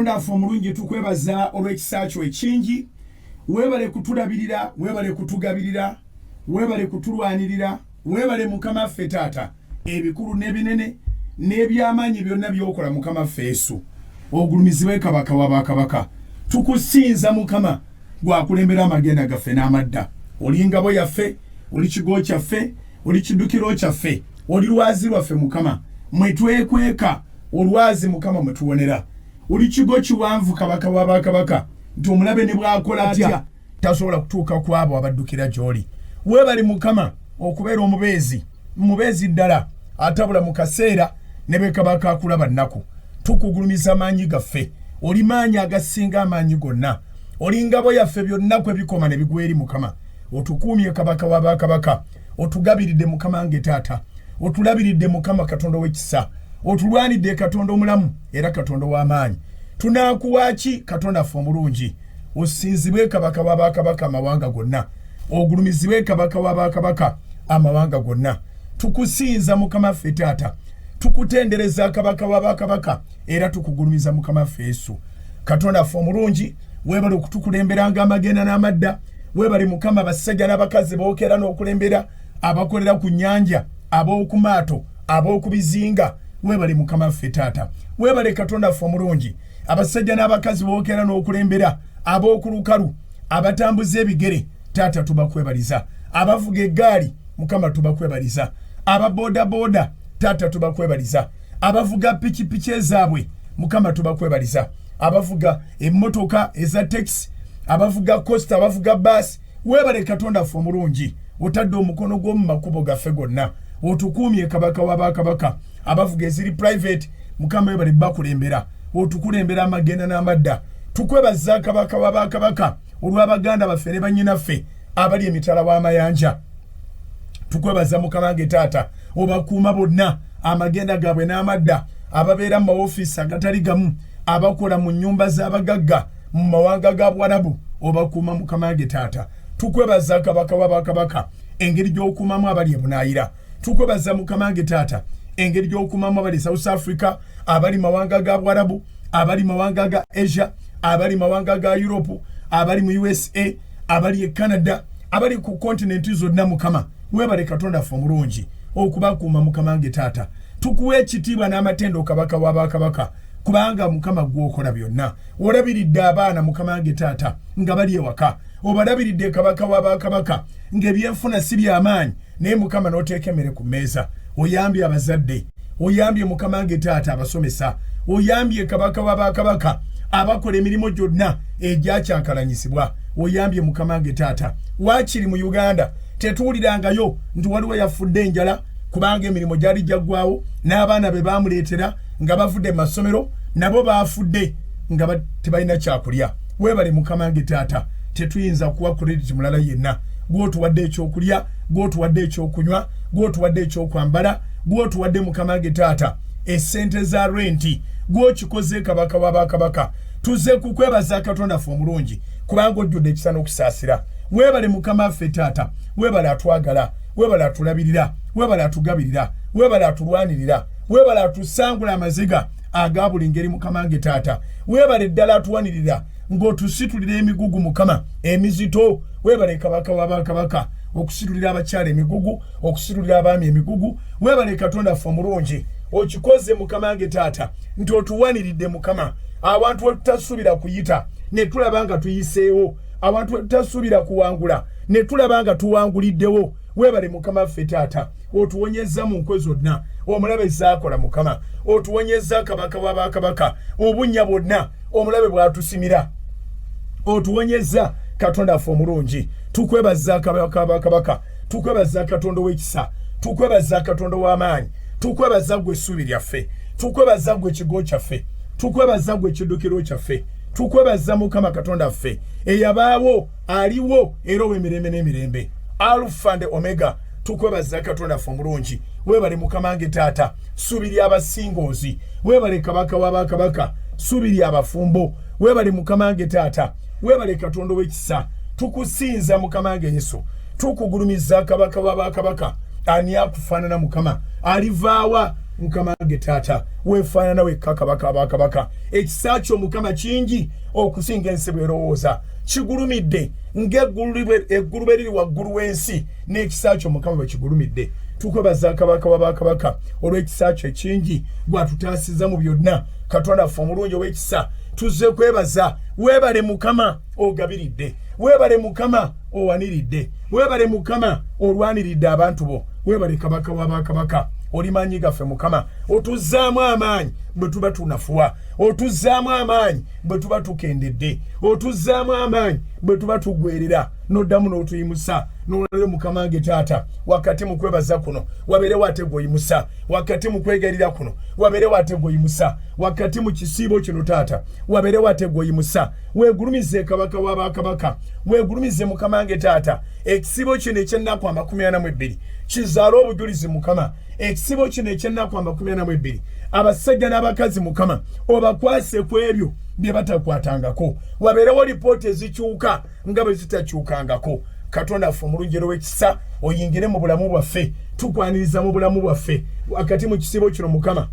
katonda affe omulungi tukwebaza olw'ekisa kyo ekingi. Weebale kutulabirira, weebale kutugabirira, weebale kutulwanirira, weebale mukama ffe taata ebikulu n'ebinene n'ebyamaanyi byonna by'okola mukama ffe Yesu. Ogulumizibwe kabaka wa bakabaka. Tukusinza mukama gwakulembera amagenda gaffe n'amadda. Oli ngabo yaffe, oli kigo kyaffe, oli kiddukiro kyaffe, oli lwazi lwaffe mukama. Mwe twekweka olwazi mukama mwe tuwonera. Oli kigo kiwanvu kabaka wa bakabaka. Nti omulabe ne bw'akola atya tasobola kutuuka ku abo abaddukira gy'oli. Weebali mukama okubeera omubeezi ddala atabula mu kaseera ne be kabaka akulaba nnaku. Tukugulumiza maanyi gaffe. Oli maanyi agasinga amaanyi gonna. Oli ngabo yaffe byonna kwe bikoma ne bigwa eri mukama. Otukuumye kabaka wa bakabaka. Otugabiridde mukama nge taata. Otulabiridde mukama katonda w'ekisa. Otulwanidde katonda omulamu era katonda w'amaanyi. Tunaakuwaaki katonda ffe omulungi. Osinzibwe kabaka wa bakabaka amawanga gonna. Ogulumizibwe kabaka wa bakabaka amawanga gonna. Tukusinza mukama ffe taata. Tukutendereza kabaka wa bakabaka era tukugulumiza mukama ffe Yesu. Katonda ffe omulungi, weebale okutukulemberanga amagenda n'amadda. Weebale mukama basajja n'abakazi bookera n'okulembera, abakolera ku nnyanja, ab'oku maato, ab'oku bizinga. Weebale mukama ffe taata. Weebale katonda ffe omulungi, abasajja n'abakazi bookera n'okulembera, ab'oku lukalu, abatambuza ebigere, taata tubakwebaliza. Abavuga eggaali, mukama tubakwebaliza. Ababooda taata tubakwebaliza. Abavuga pikipiki ezaabwe, mukama tubakwebaliza. Abavuga emmotoka eza taxi, abavuga costa, abavuga bus. Weebale katonda ffe omulungi, otadde omukono gw'omu makubo gaffe gonna. Otukuumye kabaka wa bakabaka. Abavuga eziri private, mukama weebale bakulembera. Otukulembera amagenda n'amadda. Tukwebaza kabaka wa bakabaka olw'abaganda baffe ne bannyinaffe abali emitala w'amayanja. Tukwebaza mukama nge taata obakuuma bonna amagenda gaabwe n'amadda, ababeera mu mawofiisi agatali gamu, abakola mu nnyumba z'abagagga mu mawanga ga Bwarabu, obakuuma mukama nge taata. Tukwebaza kabaka wa bakabaka engeri gy'okuumamu abali ebunaayira. Tukwebaza mukama nge taata engeri gy'okuumamu abali South Africa, abali mawanga ga Bwarabu, abali mawanga ga Asia, abali mawanga ga Europe, abali mu USA, abali e Canada, abali ku kontinenti zonna mukama. Weebale katonda ffe omulungi okubakuuma mukama nge taata. Tukuwa ekitiibwa n'amatendo kabaka wa bakabaka kubanga mukama gw'okola byonna. Olabiridde abaana mukama nge taata nga bali ewaka. Obalabiridde kabaka wa bakabaka ng'ebyenfuna si by'amaanyi naye mukama n'oteeka emmere ku mmeeza. Oyambye abazadde, oyambye mukama nge taata abasomesa, oyambye kabaka wa bakabaka abakola emirimu gyonna egyakyankalanyisibwa. Oyambye mukama nge taata. Waakiri mu Uganda tetuwulirangayo nti waliwo yafudde enjala kubanga emirimu gyali gyaggwawo n'abaana be baamuleetera nga bavudde mu masomero nabo baafudde nga tebalina kyakulya. Weebale mukama nge taata. Tetuyinza kuwa credit mulala yenna. Gw'otuwadde ekyokulya, gw'otuwadde ekyokunywa, gw'otuwadde ekyokwambala, gw'otuwadde mukama nge taata essente za renti, gw'okikoze kabaka wa bakabaka. Tuzze kukwebaza katonda ffe omulungi kubanga ojjudde ekisa n'okusaasira. Weebale mukama ffe taata. Weebale atwagala, weebale atulabirira, weebale atugabirira, weebale atulwanirira, weebale atusangula amaziga aga buli ngeri mukama nge taata. Weebale ddala atuwanirira ng'otusitulira emigugu mukama emizito. Weebale kabaka wa bakabaka okusitulira abakyala emigugu, okusitulira abaami emigugu. Weebale katonda ffe omulungi okikoze mukama nge taata nti otuwaniridde mukama. Abantu we tutasuubira kuyita ne tulaba nga tuyiseewo, abantu we tutasuubira kuwangula ne tulaba nga tuwanguliddewo. Weebale mukama ffe taata otuwonyezza mu nkwe zonna omulabe zaakola mukama. Otuwonyezza kabaka wa bakabaka obunnya bwonna omulabe bw'atusimira. Otuwonyezza katonda ffe omulungi. Tukwebaza kabaka wa bakabaka. Tukwebaza katonda w'ekisa. Tukwebaza katonda w'amaanyi. Tukwebaza gwe essuubi lyaffe. Tukwebaza gwe ekigo kyaffe. Tukwebaza gwe ekiddukiro kyaffe. Tukwebaza mukama katonda ffe eyabaawo, aliwo era ow'emirembe n'emirembe, Alpha and Omega. Tukwebaza katonda ffe omulungi. Weebale mukama nge taata ssuubi ly'abasingoozi. Weebale kabaka wa bakabaka ssuubi ly'abafumbo. Weebale mukama nge taata. Weebale katonda w'ekisa. Tukusinza mukama nge Yesu. Tukugulumiza kabaka wa bakabaka. Ani akufaanana mukama? Alivaawa mukama wange taata weefaanana wekka kabaka ekisa kyo mukama kingi okusinga ensi bw'erowooza kigulumidde ng'eggulu bwe liri waggulu w'ensi n'ekisa kyo mukama bwe kigulumidde tukwebaza kabaka wa bakabaka olw'ekisa kyo ekingi gwatutaasiza mu byonna katonda ffe omulungi ow'ekisa tuzze kwebaza weebale mukama ogabiridde weebale mukama owaniridde weebale mukama olwaniridde abantu bo weebale kabaka wa bakabaka oli maanyi gaffe mukama otuzzaamu amaanyi bwe tuba tunafuwa otuzzaamu amaanyi bwe tuba tukendedde otuzzaamu amaanyi bwe tuba tugwerera n'oddamu n'otuyimusa n'olwaleero mukama wange taata wakati mu kwebaza kuno wabeerewo ate gw'oyimusa wakati mu kwegalira kuno wabeerewo ate gw'oyimusa wakati mu kisiibo kino taata wabeerewo ate gw'oyimusa weegulumize kabaka wa bakabaka weegulumize mukama wange taata ekisiibo kino eky'ennaku 42 kizaale obujulizi mukama ekisibo kino eky'ennaku 42 abasajja n'abakazi mukama obakwase ku ebyo bye batakwatangako wabeerewo lipooti ezikyuka nga bwe zitakyukangako katonda ffe omulungi w'ekisa oyingire mu bulamu bwaffe tukwaniriza mu bulamu bwaffe wakati mu kisibo kino mukama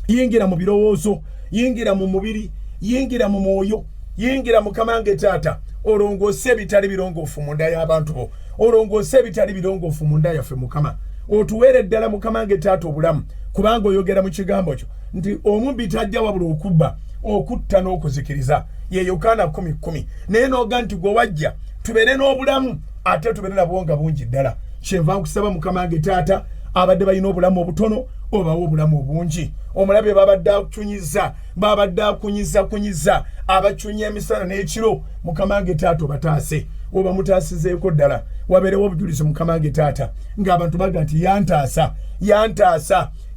yingira mu birowoozo yingira mu mubiri yingira mu mwoyo yingira mukama wange taata olongoose ebitali birongoofu mu nda y'abantu bo olongoose ebitali birongoofu mu nda yaffe mukama otuweere ddala mukama wange taata obulamu kubanga oyogera mu kigambo kyo nti omubbi tajja wabula okubba okutta n'okuzikiriza ye Yokaana 10:10 naye nooga nti gwe wajja tubeere n'obulamu ate tubeere nabwo nga bungi ddala kyenva nkusaba mukama wange taata abadde balina obulamu obutono obawo obulamu obungi omulabe babadde akunyiza abacunya emisana n'ekiro mukama wange taata obataase oba mutaasizeeko ddala wabeerewo obujulizi mukama wange taata ng'abantu baga nti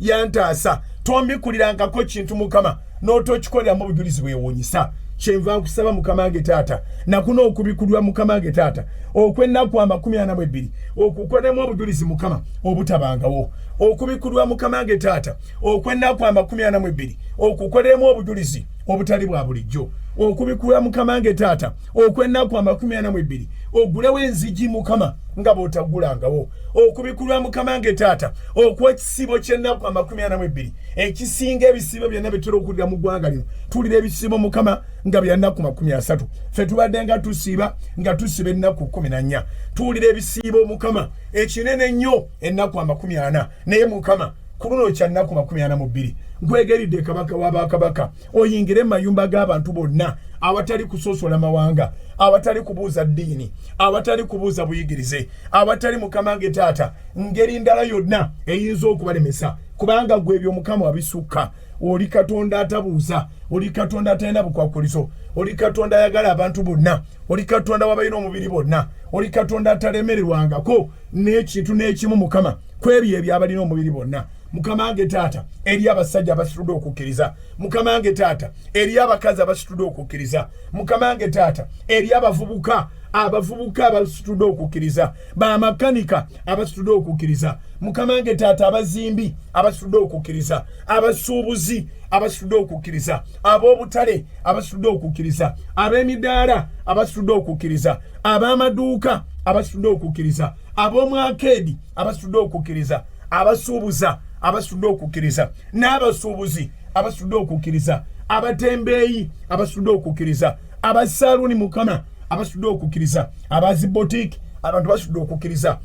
yantaasa tombikulirangako kintu mukama n'otokikoleramu obujulizi bwewuunyisa kyenva nkusaba mukama wange taata nakuno okubikulirwa mukama wange taata okw'ennaku 42 okukolemu obujulizi mukama obutabangawo okubikulirwa mukama wange taata okw'ennaku 42 okukolemu obujulizi obutali bwa bulijjo okubikulirwa mukama wange taata okw'ennaku 42 ogulewo enzigi mukama nga bw'otagulangawo okubikulirwa mukama wange taata okw'ekisibo ky'ennaku 42 ekisinga ebisibo byonna bitera okulira mu ggwanga lino tulira ebisibo mukama nga bya nnaku 30 ffe tubadde nga tusiba ennaku 14 tuwulira ebisiibo mukama ekinene nnyo ennaku 40 naye mukama ku luno kya nnaku 42 nkwegeridde kabaka wa bakabaka oyingire mu mayumba g'abantu bonna awatali kusosola mawanga awatali kubuuza ddiini awatali kubuuza buyigirize awatali mukama wange taata ngeri ndala yonna eyinza okubalemesa kubanga gwe ebyo mukama wabisukka oli katonda atabuuza oli katonda atalina bukwakulizo oli katonda ayagala abantu bonna oli katonda wabalina omubiri bonna oli katonda atalemererwangako n'ekintu n'ekimu mukama kwebyo ebyo abalina omubiri bonna mukama wange taata eri abasajja abasitudde okukkiriza mukama wange taata eri abakazi abasitudde okukkiriza mukama wange taata eri abavubuka abasitudde okukkiriza bamakanika abasitudde okukkiriza mukama wange taata abazimbi abasitudde okukkiriza abasuubuzi abasitudde okukkiriza ab'obutale abasitudde okukkiriza ab'emidaala abasitudde okukkiriza ab'amaduuka abasitudde okukkiriza ab'omwakeedi abasitudde okukkiriza abasuubuza abasitudde okukkiriza n'abasuubuzi abasitudde okukkiriza abatembeeyi abasitudde okukkiriza abasaaluuni mukama abasitudde okukkiriza abazibotiiki abantu basitudde okukkiriza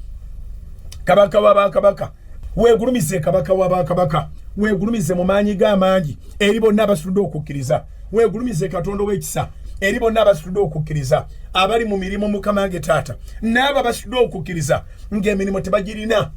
kabaka wa bakabaka weegulumize kabaka wa bakabaka weegulumize mu maanyi g'amangi eri bonna abasitudde okukkiriza weegulumize katonda w'ekisa eri bonna abasitudde okukkiriza abali mu mirimu mukama wange taata n'abo abasitudde okukkiriza ng'emirimu tebagirina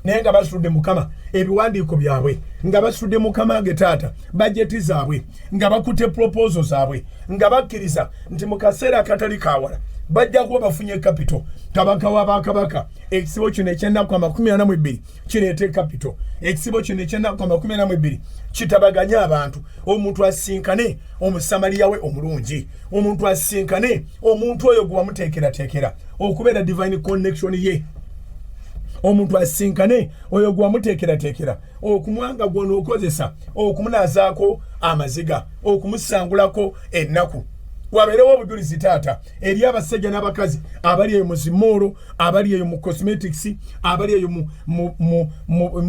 naye nga basitudde mukama ebiwandiiko byabwe nga basitudde mukama wange taata bajeti zaabwe nga bakutte proposal zaabwe nga bakkiriza nti mu kaseera akatali kawala bajja kuba bafunye kapito kabaka wa bakabaka ekisibo kino eky'ennaku 42 kireete kapito ekisibo kino eky'ennaku 42 kitabaganye abantu omuntu asinkane omusamaliya we omulungi omuntu asinkane omuntu oyo gwe wamuteekerateekera okubeera divine connection ye omuntu asinkane oyo gwe wamuteekerateekera okumwanga gw'onookozesa okumunaazaako amaziga okumusangulako ennaku waberewo obujulizi taata eri abasajja n'abakazi abali eyo mu zimooro abali eyo mu cosmetics abali eyo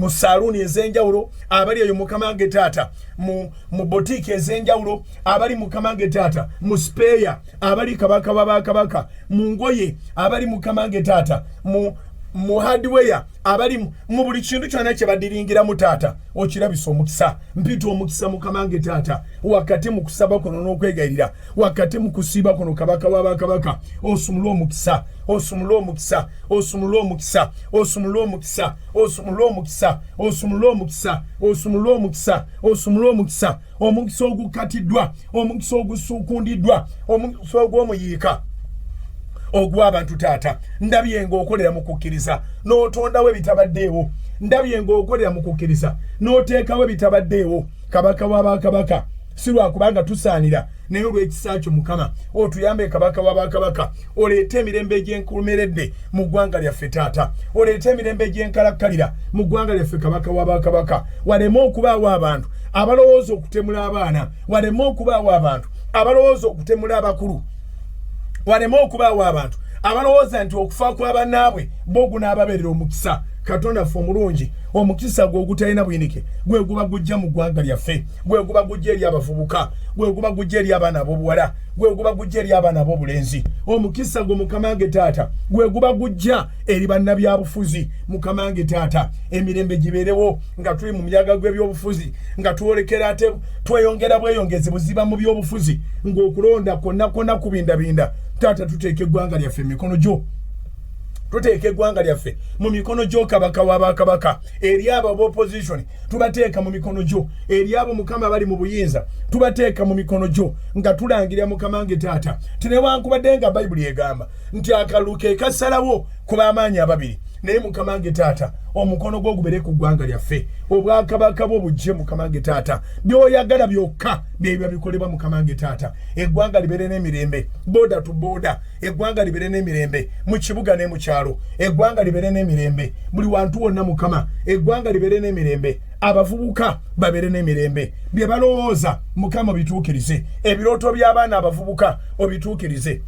mu saluuni ez'enjawulo abali eyo mukamange taata mu boutique ez'enjawulo abali mukamange taata mu speya abali kabaka wabakabaka mu ngoye abali mukamange taata mu hardware abali mu buli kintu kyonna kye badiringiramu taata okirabisa omukisa mpita omukisa mukamange taata wakati mu kusaba kuno n'okwegayirira wakati mu kusiiba kuno kabaka wabakabaka osumula omukisa osumula omukisa osumula omukisa osumula omukisa osumula omukisa osumula omukisa osumula omukisa osumula omukisa omukisa ogukatiddwa omukisa ogusuukundiddwa omukisa ogw'omuyiika ogwa abantu taata ndabye ng'okolera mu kukkiriza n'otondawo ebitabaddeewo ndabye ng'okolera mu kukkiriza n'oteekawo ebitabaddeewo kabaka w'abakabaka si lwakubanga tusaanira naye olw'ekisa kyo mukama otuyambe kabaka w'abakabaka oleete emirembe egy'enkumeredde mu ggwanga lyaffe taata oleete emirembe egy'enkalakkalira mu ggwanga lyaffe kabaka w'abakabaka waleme okubaawo abantu abalowooza okutemula abaana waleme okubaawo abantu abalowooza okutemula abakulu waleme okubaawo abantu abalowooza nti okufa kw'abannaabwe bo gunaababeerera omukisa katonda ffe omulungi omukisa gwe ogutalina buyinike gwe guba gujja mu ggwanga lyaffe gwe guba gujja eri abavubuka gwe guba gujja eri abaana ab'obuwala gwe guba gujja eri abaana ab'obulenzi omukisa gwe mukamange taata gwe guba gujja eri bannabyabufuzi mukamange taata emirembe gibeerewo nga tuli mu muyaga gw'ebyobufuzi nga twolekera ate tweyongera bweyongezi buziba mu byobufuzi ng'okulonda konna kubindabinda taata tuteeka eggwanga lyaffe emikono gyo tuteeka eggwanga lyaffe mu mikono gyo kabaka w'abakabaka eri abo ab'opposition tubateeka mu mikono gyo eri abo mukama bali mu buyinza tubateeka mu mikono gyo nga tulangira mukamange taata tinewankubadde nga bayibuli egamba nti akalulu ke kasalawo ku b'amaanyi ababiri naye mukamange taata omukono gwo gubere ku ggwanga lyaffe obwakabaka bwo bujje mukamange taata by'oyagala byokka byebyo bikolebwa mukamange taata eggwanga libere n'emirembe boda tu boda eggwanga libere n'emirembe mu kibuga ne mu kyalo eggwanga libere n'emirembe buli wantu wonna mukama eggwanga libere n'emirembe abavubuka babere n'emirembe bye balowooza mukama bituukirize ebirooto by'abaana abavubuka obituukirize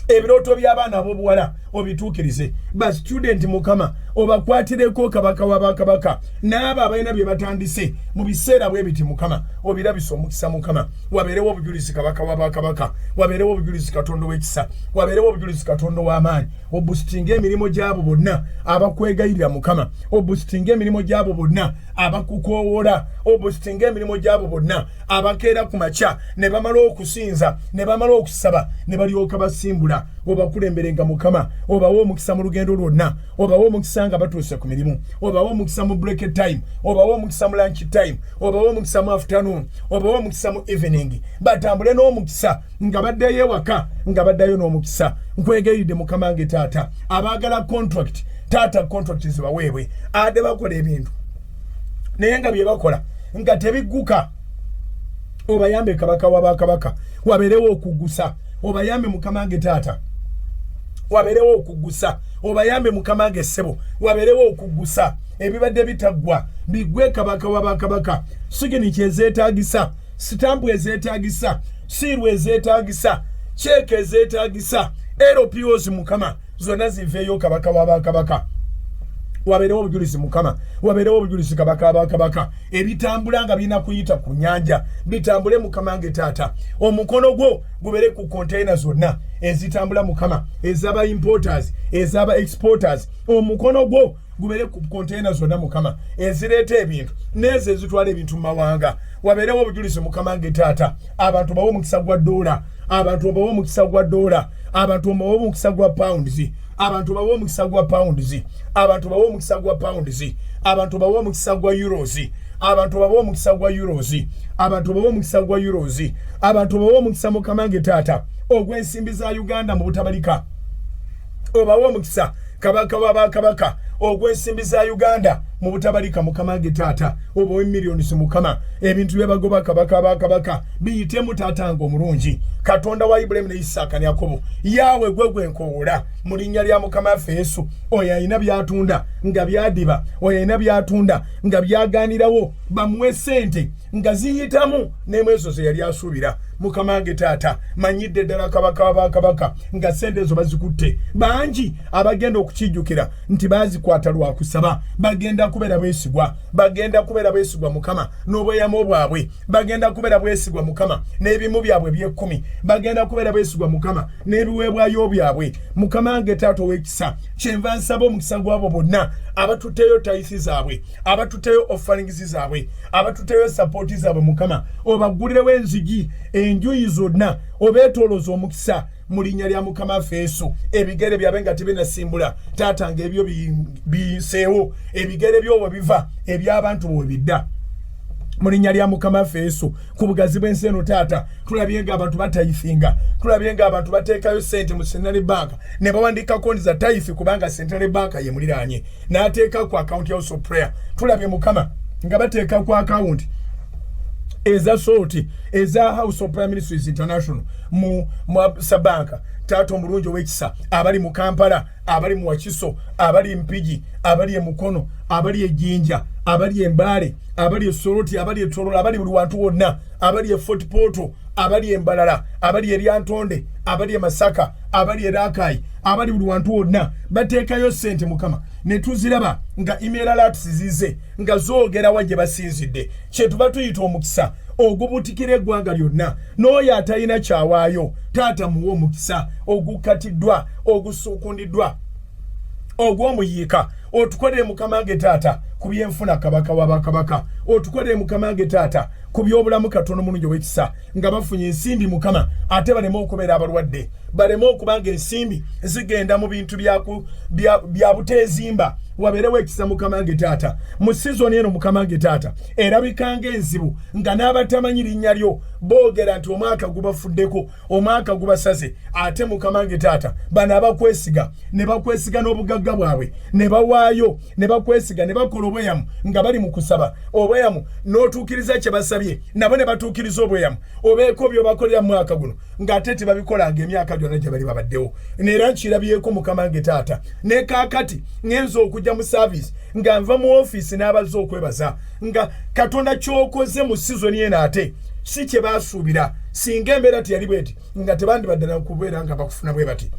ebirooto by'abaana ab'obuwala obituukirize ba student mukama obakwatireko kabaka w'abakabaka n'abo abalina bye batandise mu biseera bwe biti mukama obirabisa omukisa mukama wabeerewo obujulizi kabaka w'abakabaka wabeerewo obujulizi katonda w'ekisa wabeerewo obujulizi katonda w'amaanyi obusitinga emirimu gy'abo bonna abakwegayirira mukama obusitinga emirimu gy'abo bonna abakukoowoola obusitinga emirimu gy'abo bonna abakeera ku makya ne bamala okusinza ne bamala okusaba ne balyoka basimbula obakulemberenga mukama obawo omukisa mu lugendo lwonna obawo omukisa nga batuuse ku mirimu obawo omukisa mu break time obawo omukisa mu lunch time obawo omukisa mu afternoon obawo omukisa mu evening batambule n'omukisa nga baddayo ewaka nga baddayo n'omukisa nkwegeridde mukamange taata abaagala contract taata contract zibaweebwe ade bakola ebintu naye nga bye bakola nga tebigguka obayambe kabaka w'abakabaka wabeerewo okugusa obayambe mukamange taata wabeerewo okugusa obayambe mukamange ssebo wabeerewo okugusa ebibadde bitaggwa biggwe kabaka w'abakabaka sigini kyezeetaagisa sitampu ezeetaagisa siiru ezeetaagisa kyeke ezeetaagisa LPOs mukama zonna ziveeyo kabaka w'abakabaka wabeerewo obujulizi mukama wabeerewo obujulizi kabaka w'abakabaka ebitambula nga birina kuyita ku nnyanja bitambule mukamange taata omukono gwo gubere ku container zonna ezitambula mukama ez'aba importers ez'aba exporters omukono gwo gubere ku container zonna mukama ezireeta ebintu n'ezo ezitwala ebintu mu mawanga wabeerewo obujulizi mukamange taata abantu bawo omukisa gwa dola abantu bawo omukisa gwa dola abantu bawo omukisa gwa pounds abantu bawo omukisa gwa pounds abantu bawo omukisa gwa pounds abantu bawo omukisa gwa euros abantu bawo omukisa gwa euros abantu bawo omukisa gwa euros abantu bawo omukisa mukamange taata ogw'ensimbi za Uganda mu butabalika obawo omukisa kabaka w'abakabaka ogw'ensimbi za Uganda mu butabalika mukama ge taata oba millions mukama ebintu byebagoba kabaka biyitemu taata ngo omulungi Katonda wa Ibrahim ne Isaka ne Yakobo yawe gwegwe nkowula mu linnya lya mukama waffe Yesu oyo alina byatunda nga byadiba oyo alina byatunda nga byaganirawo bamuwe sente nga ziyitamu n'emwezo ze yali asuubira mukama ge taata manyidde ddala kabaka nga sente ezo bazikutte bangi abagenda okukijjukira nti bazikwata lwa kusaba bagenda kubeera beesigwa mukama n'obweyamo bwabwe bagenda kubeera beesigwa mukama n'ebimu byabwe by'ekkumi bagenda kubeera beesigwa mukama n'ebiweebwayo byabwe mukama ge taata ow'ekisa kyenva nsaba omukisa gwabo bonna abatuteyo tayisi zaabwe abatuteyo offerings zaabwe abatuteyo support zaabwe mukama obaggulirewo enzigi enjuyi zonna obeetoolooza omukisa mu linnya lya mukama waffe Yesu ebigere byabe nga tebinasimbula taata ng'ebyo biyiseewo ebigere byobwe biva eby'abantu bwe bidda mu linnya lya mukama waffe Yesu ku bugazi bw'ensi eno taata tulabye nga abantu batayifinga tulabye nga abantu bateekayo sente mu Central Bank ne bawandiika konti za tayifi kubanga Central Bank ye muliraanye n'ateeka ku account ya House of Prayer tulabye mukama nga bateeka ku account eza sorti eza House of Prayer Ministries International mu Sabanka taata omulungi ow'ekisa abali mu Kampala abali mu Wakiso abali Mpigi abali Mukono abali Ejjinja abali Mbale abali Soroti abali Torola abali buli wantu wonna abali Fort Portal abali Mbalala abali Lyantonde abali Masaka abali Rakai abali buli wantu wonna bateekayo sente mukama ne tuziraba nga email alerts zize nga zoogera wajje basinzidde kyetuba tuyita omukisa ogubutikira eggwanga lyonna n'oyo atalina kyawaayo taata muwe omukisa ogukatiddwa ogusuukundiddwa ogw'omuyiika otukolere mukama ge taata ku byenfuna kabaka w'abakabaka otukolere mukama ge taata ku by'obulamu Katonda omulungi ow'ekisa nga bafunye ensimbi mukama ate baleme okubeera abalwadde baleme okubanga ensimbi zigenda mu bintu bya buteezimba wabeerewo ekisa mukama ge taata mu sizoni eno mukama ge taata erabikanga enzibu nga n'abatamanyi linnya lyo boogera nti omwaka gubafuddeko omwaka gubasaze ate mukama ge taata bano abakwesiga ne bakwesiga n'obugagga bwabwe ne bawaayo ne bakwesiga ne bakola obweyamu nga bali mu kusaba obweyamu n'otuukiriza kye basabye nabo ne batuukiriza obweyamu obeeko by'obakolera mu mwaka guno ng'ate tebabikolanga emyaka gyonna gye bali babaddewo neera nkirabyeko mukama ge taata ne kaakati ngenza okujja mu service nga nva mu ofiisi n'abaza okwebaza nga Katonda ky'okoze mu sizoni eno ate si kye baasuubira singa embeera teyali bweti nga tebandibadde na kubeera nga bakufuna bwe bati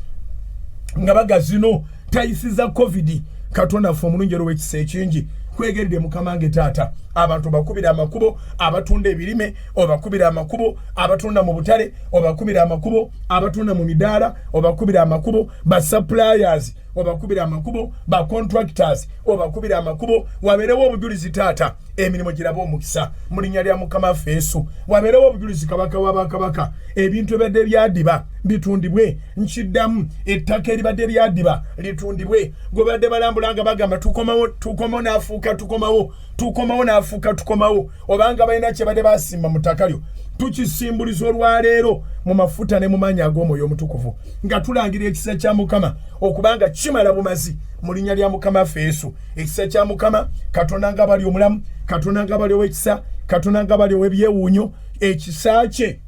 nga bagazino tayisiza covid Katonda ffe omulungi olw'ekisa ekingi kwegeredde mukama ge taata abantu bakubira amakubo abatunda ebirime obakubira amakubo abatunda mu butale obakubira amakubo abatunda mu midaala obakubira amakubo ba suppliers obakubira amakubo ba contractors obakubira amakubo wabeerewo obujulizi taata emirimu giraba omukisa mu linnya lya mukama waffe Yesu wabeerewo obujulizi kabaka w'abakabaka ebintu ebadde byadiba bitundibwe nkiddamu ettaka eribadde lyadiba litundibwe gwe badde balambulanga bagamba tukomawo n'afuuka tukomawo obanga balina kye badde basimba mu ttaka lyo tukisimbuliza olwaleero mu mafuta ne mu maanyi ag'omwoyo omutukuvu nga tulangira ekisa kya mukama okubanga kimala bumazi mu linnya lya mukama waffe Yesu ekisa kya mukama Katonda nga bali omulamu Katonda nga bali ow'ekisa Katonda nga bali ow'ebyewuunyo ekisa kye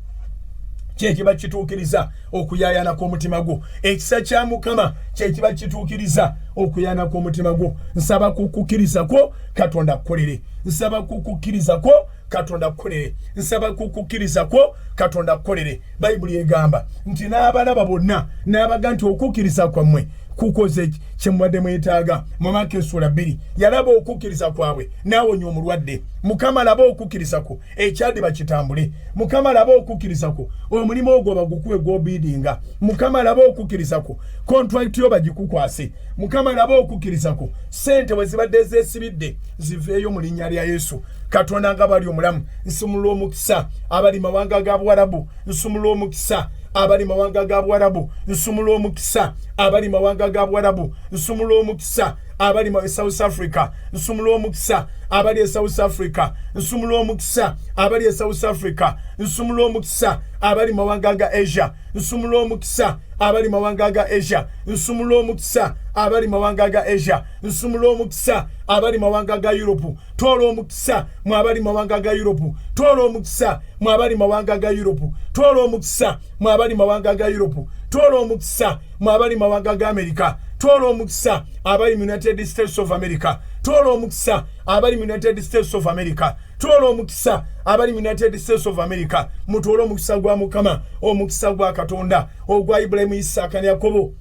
kyekiba kituukiriza okuyaayana kw'omutima gwo ekisa kya mukama kyekiba kituukiriza okuyaayana kw'omutima gwo nsaba kukukkiriza kwo Katonda akkolere nsaba kukukkiriza kwo Katonda akkolere nsaba kukukkiriza kwo Katonda akkolere Bayibuli egamba nti n'abalaba bonna n'abaga nti okukkiriza kwammwe kukoze kye mubadde mwetaaga mu Maaka essula 2 yalaba okukkiriza kwabwe n'awonya omulwadde mukama laba okukkiriza kwo ekyadiba kitambule mukama laba okukkiriza kwo omulimu ogwo bagukuwe gw'obiidinga mukama laba okukkiriza kwo contract yo bagikukwase mukama laba okukkiriza kwo sente bwe zibadde zeesibidde ziveeyo mu linnya lya Yesu Katonda nga bali omulamu nsumulula omukisa abali mawanga ga Buwarabu nsumulula omukisa abali mawanga ga Buwarabu nsumulula omukisa abali mawanga ga Buwarabu nsumulula omukisa abali mu South Africa nsumulula omukisa abali South Africa nsumulula omukisa abali South Africa nsumulula omukisa abali mawanga ga Asia nsumulula omukisa abali mawanga ga Asia nsumulula omukisa abali mawanga ga Asia, nsumula omukisa abali mawanga ga Europe, tola omukisa mwabali mawanga ga Europe, tola omukisa mwabali mawanga ga Europe, tola omukisa mwabali mawanga ga Europe, tola omukisa mwabali mawanga ga America, tola omukisa abali United States of America, tola omukisa abali United States of America, tola omukisa abali United States of America, mutola omukisa gwa Mukama, omukisa gwa Katonda ogwa Ibrahim, Isaka ne Yakobo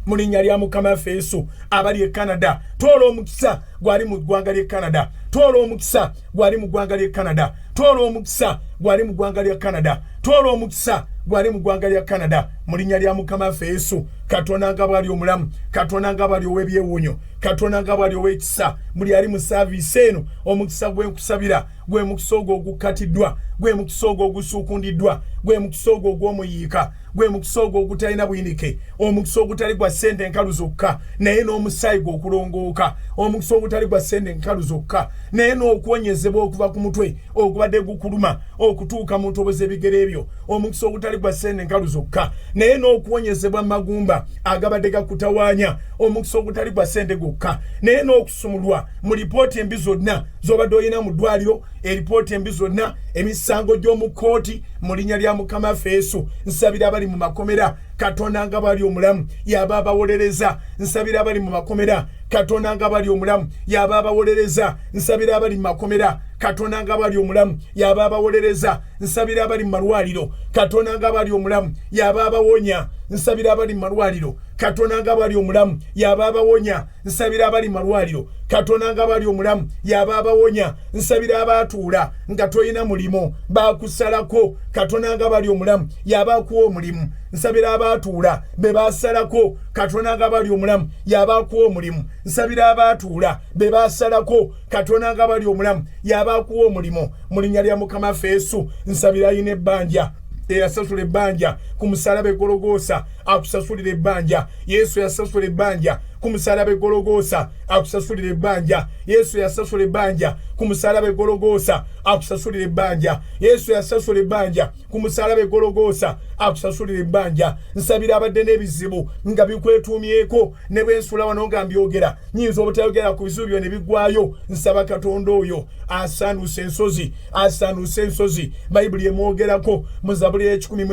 mulinnya lya Mukama waffe Yesu. Abali e Canada, tola omukisa gwali mu ggwanga ly'e Canada, tola omukisa gwali mu ggwanga ly'e Canada, tola omukisa gwali mu ggwanga lya Canada, tola omukisa gwali mu ggwanga lya Canada mulinnya lya Mukama waffe Yesu. Katonda nga bwali omulamu, Katonda nga bwali ow'ebyewuunyo, Katonda nga bwali ow'ekisa, muli ali mu saaviisi eno, omukisa gwe nkusabira gwe mukisa ogwo ogukatiddwa, gwe mukisa ogwo ogusuukundiddwa, gwe mukisa ogwo ogw'omuyiika, gwe mukisa ogwo ogutalina buyinike, omukisa ogutali gwa ssente enkalu zokka naye n'omusaayi gw'okulongooka, omukisa ogutali gwa ssente enkalu zokka naye n'okuwonyezebwa okuva ku mutwe ogubadde gukuluma okutuuka mu ntobo z'ebigere ebyo, omukisa ogutali gwa ssente enkalu zokka naye n'okuwonyezebwa mu magumba agabadde gakutawaanya, omukisa ogutali gwa ssente gwokka naye n'okusumulwa mu lipooti embi zonna z'obadde olina mu ddwaliro, eripooti embi zonna, emisango gy'omu kkooti mu linnya lya Mukama waffe Yesu. Nsabira abali mu makomera, Katonda nga bali omulamu yaba abawolereza. Nsabira abali mu makomera, Katonda nga bali omulamu yaba abawolereza. Nsabira abali mu makomera, Katonda nga bali omulamu yaba abawolereza. Nsabira abali mu malwaliro, Katonda nga bali omulamu yaba abawonya. Nsabira abali mu malwaliro, Katonda nga bali omulamu yaba abawonya. Nsabira abali mu malwaliro, Katonda nga bali omulamu yaba abawonya. Nsabira abatuula nga toyina mulimo bakusalako, Katonda nga bali omulamu yaba akuwa omulimu. Nsabira abatuula be basalako, Katonda nga bali omulamu yaba akuwa omulimu. Nsabira abatuula be basalako, Katonda nga bali omulamu yaba akuwa omulimu mu linnya lya Mukama waffe Yesu. Nsabira ayina ebbanja eyasasula ebbanja ku musalaba e Gologoosa akusasulira ebbanja. Yesu yasasula ebbanja ku musalaba e Gologoosa akusasulira ebbanja. Yesu yasasula ebbanja ku musalaba e Gologoosa akusasulira ebbanja. Yesu yasasula ebbanja ku musalaba e Gologoosa akusasulira ebbanja. Nsabira abadde n'ebizibu nga bikwetuumyeko ne bwe nsula wano nga mbyogera nyinza obutayogera ku bizibu byo ne biggwayo. Nsaba Katonda oyo asaanuusa ensozi, asaanuusa ensozi. Bayibuli emwogerako mu Zabuli y'ekikumi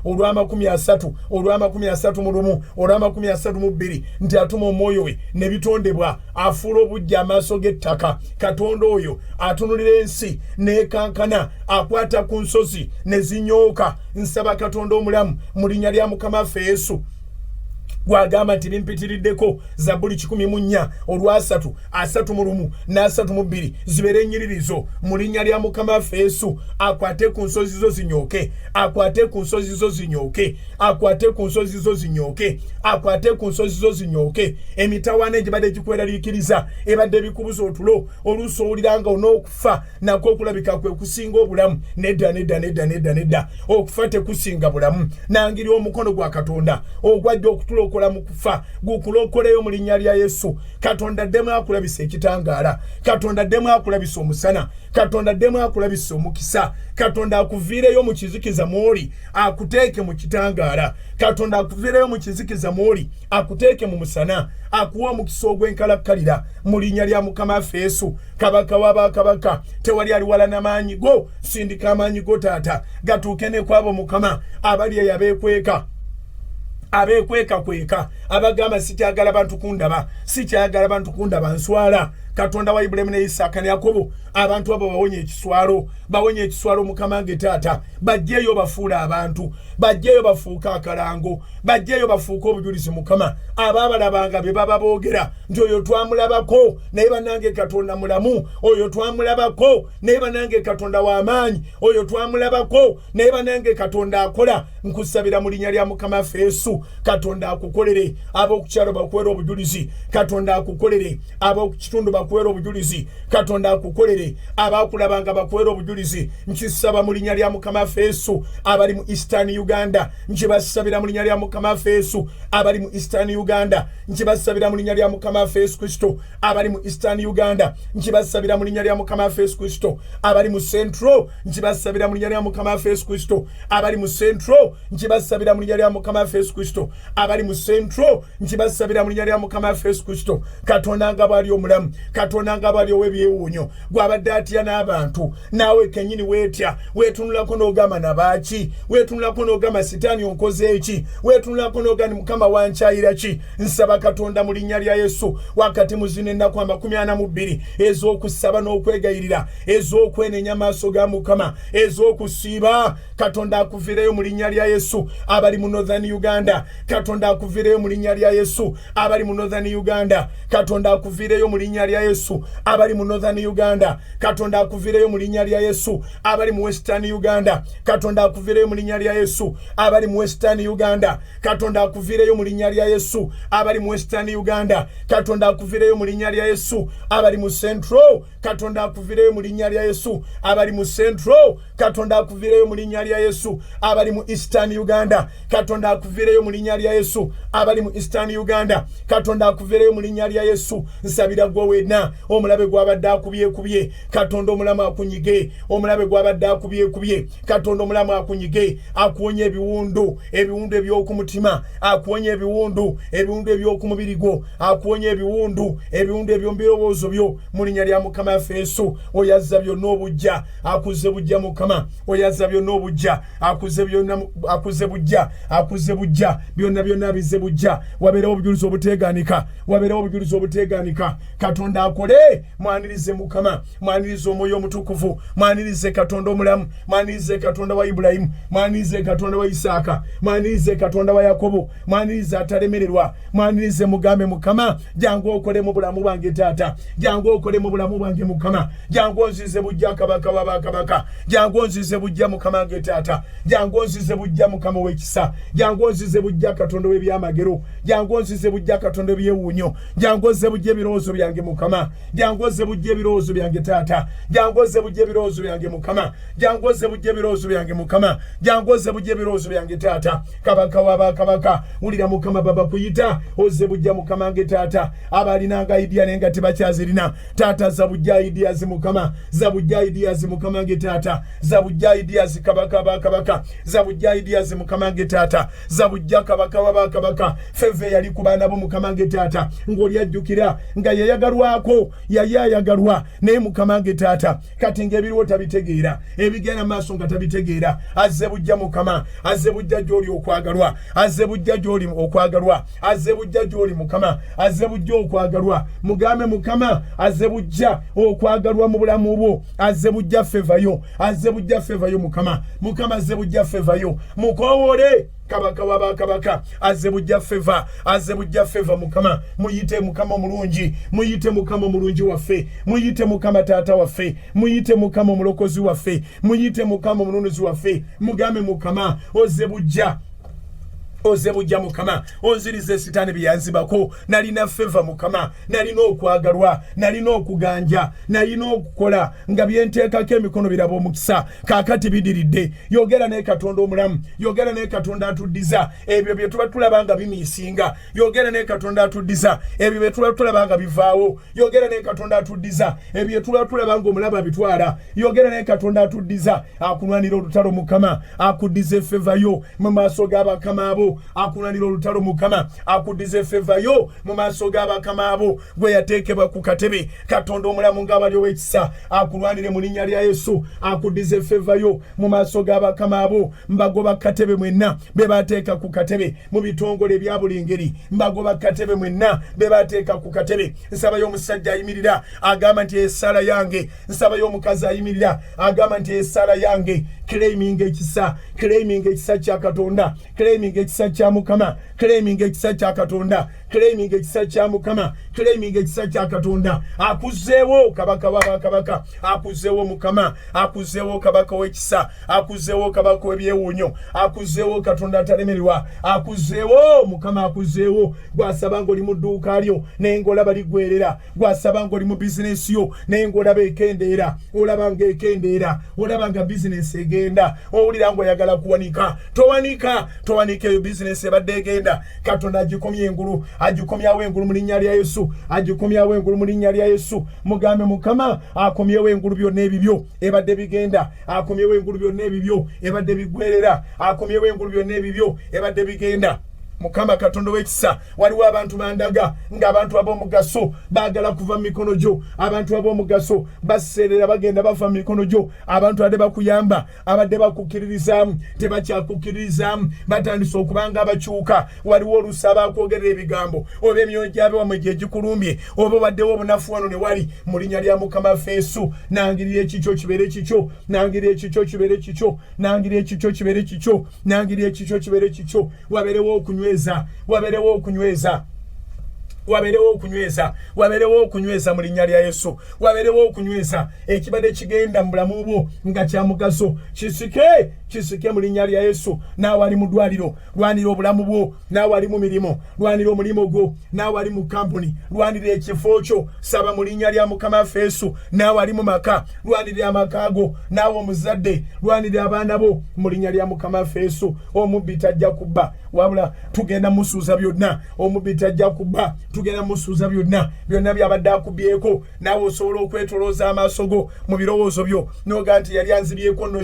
olw'amakumi-asatu mu lumu olw'amakumi-asatu mu bbiri nti atuma omwoyo we ne bitondebwa, afuula obujja amaaso g'ettaka. Katonda oyo atunulira ensi n'ekankana, akwata ku nsozi ne zinyooka. Nsaba Katonda omulamu mu linnya lya Mukama waffe Yesu gwagamba nti bimpitiriddeko Zabuli 14 olw'asatu mu lumu n'asatu mu bbiri zibeere ennyiririzo mu linnya lya Mukama waffe Yesu. Akwate ku nsozi zo zinyooke, akwate ku nsozi zo zinyooke, akwate ku nsozi zo zinyooke, akwate ku nsozi zo zinyooke. Emitawaana egibadde gikweraliikiriza ebadde bikubuza otulo oluusi owuliranga on'okufa nakwo okulabika kwe kusinga obulamu. Nedda okufa tekusinga bulamu. Nangiri omukono gwa Katonda ogwajja okutulokola mu kufa gukulokoleyo mu linnya lya Yesu. Katonda ddemu akulabisa ekitangaala, Katonda ddemu akulabisa omusana, Katonda ddemu akulabisa omukisa. Katonda akuviireyo mu kizikiza mw'oli akuteeke mu kitangaala. Katonda akuviireyo mu kizikiza mw'oli akuteeke mu musana, akuwa omukisa ogw'enkalakkalira mu linnya lya Mukama waffe Yesu. Kabaka w'abakabaka, tewali ali wala n'amaanyi go. Sindika amaanyi go Taata gatuuke ne kwabo Mukama abali eyo abeekwekweka abagamba sikyagala bantu kundaba, sikyagala bantu kundaba nswala. Katonda wa Ibulayimu ne Isaaka ne Yakobo, abantu abo bawonye ekiswalo Mukama nge Taata. Bajjeeyo bafuula abantu, bajjeeyo bafuuka akalango, bajjeeyo bafuuka obujulizi Mukama. Abaabalabanga be baba boogera nti oyo twamulabako naye bannange Katonda mulamu, oyo twamulabako naye bannange Katonda w'amaanyi, oyo twamulabako naye bannange Katonda akola. Nkusabira mu linnya lya Mukama waffe Yesu, Katonda akukolere ab'oku kyalo bakuwera obujulizi, Katonda akukolere ab'oku kitundu bakuwera obujulizi Katonda akukolere abakulabanga bakuwera obujulizi nkisaba mu linnya lya Mukama waffe Yesu abali mu Eastern Uganda nkibasabira mu linnya lya Mukama waffe Yesu abali mu Eastern Uganda nkibasabira mu linnya lya Mukama waffe Yesu Kristo abali mu Eastern Uganda nkibasabira mu linnya lya Mukama waffe Yesu Kristo abali mu Central nkibasabira mu linnya lya Mukama waffe Yesu Kristo abali mu Central nkibasabira mu linnya lya Mukama waffe Yesu Kristo abali mu Central nkibasabira mu linnya lya Mukama waffe Yesu Kristo Katonda nga bali omulamu Katonda nga bali owebyewuunyo gwabadde atya n'abantu naawe kenyini weetya weetunulako n'ogamba nabaki weetunulako n'ogamba sitaani onkoze eki weetunulako n'ogamba Mukama wankyayira ki nsaba Katonda mu linnya lya Yesu wakati mu zino ennaku 42 ez'okusaba n'okwegayirira ez'okwenenya amaaso ga Mukama ez'okusiiba Katonda akuvireyo mu linnya lya Yesu abali mu Northern Uganda Katonda akuvireyo mu linnya lya Yesu abali mu Northern Uganda Katonda akuvireyo mu linnya lya Yesu abali mu Northern Uganda Katonda akuvireyo mu linnya lya Yesu abali mu Western Uganda Katonda akuvireyo mu linnya lya Yesu abali mu Western Uganda Katonda akuvireyo mu linnya lya Yesu abali mu Western Uganda Katonda akuvireyo mu linnya lya Yesu abali mu Central Katonda akuvireyo mu linnya lya Yesu abali mu Central Katonda akuvireyo mu linnya lya Yesu abali mu Eastern Uganda Katonda akuvireyo mu linnya lya Yesu abali mu Eastern Uganda Katonda akuvireyo mu linnya lya Yesu nsabira gwe wenna omulabe gwabadde akubye Katonda omulamu akunyige omulabe gwabadde akubye Katonda omulamu akunyige akuwonye ebiwundu eby'okumutima akuwonye ebiwundu eby'okumubiri gwo akuwonye ebiwundu eby'ombirowoozo byo mu linnya lya Mukama waffe Yesu oyazza byonna obujja akuze bujja Mukama oyazza byonna obujja akuze bujja byonna bize bujja wabeerawo obujulizi obuteegaanika Katonda akole mwanirize Mukama mwanirize omwoyo omutukuvu mwanirize Katonda omulamu mwanirize Katonda wa Ibulayimu mwanirize Katonda wa Isaaka mwanirize Katonda wa Yakobo mwanirize atalemererwa mwanirize mugambe Mukama jangu okole mu bulamu bwange taata jangu okole mu bulamu bwange Mukama jangu onzize bujja kabaka wa bakabaka jangu onzize bujja Mukama wange taata jangu onzize bujja Mukama w'ekisa jangu onzize bujja Katonda w'ebyamagero jangu onzize bujja Katonda w'ebyewuunyo jangu onzize bujja ebirowoozo byange Mukama jangu onzize bujja ebirowoozo byange taata jangu onzize bujja ebirowoozo byange Mukama jangu onzize bujja ebirowoozo byange Mukama jangu onzize bujja ebirowoozo byange taata kabaka wa bakabaka wulira Mukama baba kuyita ozze bujja Mukama wange taata abalinanga idea nenga tebakyazirina taata za bujja ideas Mukama za bujja ideas Mukama wange taata za bujja ideas kabaka za bujja ideas Mukama wange taata za bujja kabaka wa bakabaka feve yali kubana bo Mukama wange taata ngoli ajjukira nga yayagalwako yayagalwa naye Mukama wange taata kati ng'ebiriwo tabitegeera ebigenda maaso nga tabitegeera azze bujja Mukama azze bujja gy'oli okwagalwa azze bujja gy'oli okwagalwa azze bujja gy'oli Mukama azze bujja okwagalwa mugambe Mukama azze bujja okwagalwa mu bulamu bwo azze bujja fevayo Mukama azze bujja fevayo mukoowole kabaka wa bakabaka azze bujja feva Mukama muyite Mukama omulungi muyite Mukama omulungi waffe muyite Mukama taata waffe muyite Mukama omulokozi waffe muyite Mukama omununuzi waffe mugambe Mukama ozze bujja Mukama onzirize sitaani byanzibako nalina feva Mukama nalina okwagalwa nalina okuganja nalina okukola nga byenteekako emikono biraba omukisa kaakati bidiridde yogera naye Katonda omulamu yogera naye Katonda atuddiza ebyo bye tuba tulaba nga bimiisinga yogera naye Katonda atuddiza ebyo bye tuba tulaba nga bivaawo yogera naye Katonda atuddiza ebyo bye tuba tulaba nga omulaba bitwala yogera naye Katonda atuddiza akulwanira olutalo Mukama akuddiza feva yo mu maaso g'abakama abo akunanira olutalo Mukama akuddize feva yo mu maaso g'abakama abo gwe yateekebwa ku katebe Katonda omulamu ng'abali ow'ekisa akulwanire mu linnya lya Yesu akuddize feva yo mu maaso g'abakama abo mbagoba katebe mwenna be bateeka ku katebe mu bitongole ebya buli ngeri mbagoba katebe mwenna be bateeka ku katebe nsaba y'omusajja ayimirira agamba nti esaala yange nsaba y'omukazi ayimirira agamba nti esaala yange claiming ekisa, claiming ekisa kya Katonda, claiming ekisa kya Mukama, claiming ekisa kya Katonda, claiming ekisa kya Mukama, claiming ekisa kya Katonda. Akuzeewo kabaka wa kabaka, akuzeewo Mukama, akuzeewo kabaka w'ekisa, akuzeewo kabaka w'ebyewuunyo, akuzeewo Katonda atalemererwa, akuzeewo Mukama, akuzeewo gwasaba ng'oli mu dduuka lyo naye ng'olaba ligwerera, gwasaba ng'oli mu bizinesi yo naye ng'olaba ekendeera, olaba ng'ekendeera, olaba nga bizinesi egenda, owulira ng'oyagala kuwanika, towanika eyo bizinesi ebadde egenda. Katonda agikomya engulu, agikomyawo engulu mu linnya lya Yesu, agikomyawo engulu mu linnya lya Yesu. Mugambe Mukama akomyewo engulu byonna ebibyo ebadde bigenda, akomyewo engulu byonna ebibyo ebadde bigwerera, akomyewo engulu byonna ebibyo ebadde bigenda. Mukama Katonda w'ekisa, waliwo abantu bandaga ng'abantu ab'omugaso baagala kuva mu mikono gyo, abantu ab'omugaso baseerera bagenda bava mu mikono gyo, abantu abadde bakuyamba abadde bakukkiririzaamu tebakyakukkirizaamu, batandise okubanga abakyuka. Waliwo olusa abakwogerera ebigambo oba emyoyo gy'abe wamwe gye gikulumbye, oba obaddewo obunafu wano ne wali. Mu linnya lya Mukama waffe Yesu, nangirira ekikyo kibeere kikyo, nangirira ekikyo kibeere kikyo, nangirira ekikyo kibeere kikyo, nangirira ekikyo kibeere kikyo. Wabeerewo okunyweza, wabeerewo okunyweza, wabeerewo okunyweza, wabeerewo okunyweza mu linnya lya Yesu, wabeerewo okunyweza ekibadde kigenda mu bulamu bwo nga kya mugaso kisike mu linnya lya Yesu. Naawe ali mu ddwaliro, lwanira obulamu bwo. Naawe ali mu mirimo, lwanira omulimo gwo. Naawe ali mu kampuni, lwanira ekifo kyo. Saba mu linnya lya Mukama waffe Yesu. Naawe ali mu maka, lwanira amaka go. Naawe omuzadde, lwanira abaana bo mu linnya lya Mukama waffe Yesu. Omubbi tajja kubba, wabula tugenda musuuza byonna. Omubbi tajja kubba, tugenda musuuza byonna byabadde akubyeko. Naawe osobola okwetolooza amaaso go mu birowoozo byo n'ogaa nti yali anzibyeko nno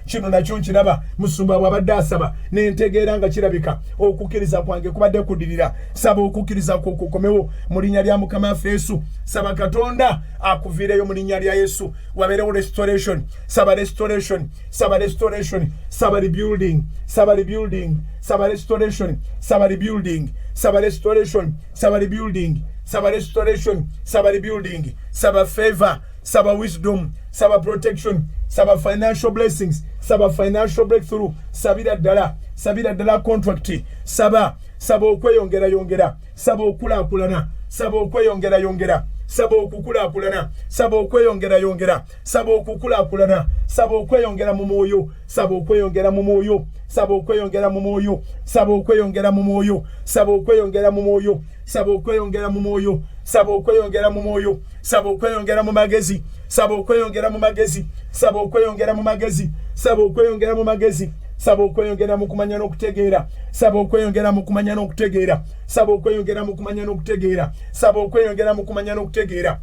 kino nakyo nkiraba. Musumba bw'abadde asaba n'entegeera nga kirabika okukkiriza kwange kubadde kuddirira. Saba okukkiriza kwo kukomewo mu linnya lya Mukama waffe Yesu. Saba Katonda akuviireyo mu linnya lya Yesu. Wabeerewo restoration, saba restoration, saba restoration, saba rebuilding, saba rebuilding, saba restoration, saba rebuilding, saba restoration, saba rebuilding, saba restoration, saba rebuilding, saba favor, saba wisdom, saba protection, saba financial blessings, saba financial breakthrough, sabira ddala contract, saba okweyongera, saba okulaakulana, saba okweyongera, saba okukulaakulana, saba okweyongera, saba okukulaakulana, saba okweyongera mu mwoyo, saba okweyongera mu mwoyo, saba okweyongera mu mwoyo, saba okweyongera mu mwoyo, saba okweyongera mu mwoyo, saba okweyongera mu mwoyo, saba okweyongera mu mwoyo, saba okweyongera mu magezi, saba okweyongera mu magezi, saba okweyongera mu magezi, saba okweyongera mu magezi, saba okweyongera mu kumanya n'okutegeera, saba okweyongera mu kumanya n'okutegeera, saba okweyongera mu kumanya n'okutegeera, saba okweyongera mu kumanya n'okutegeera.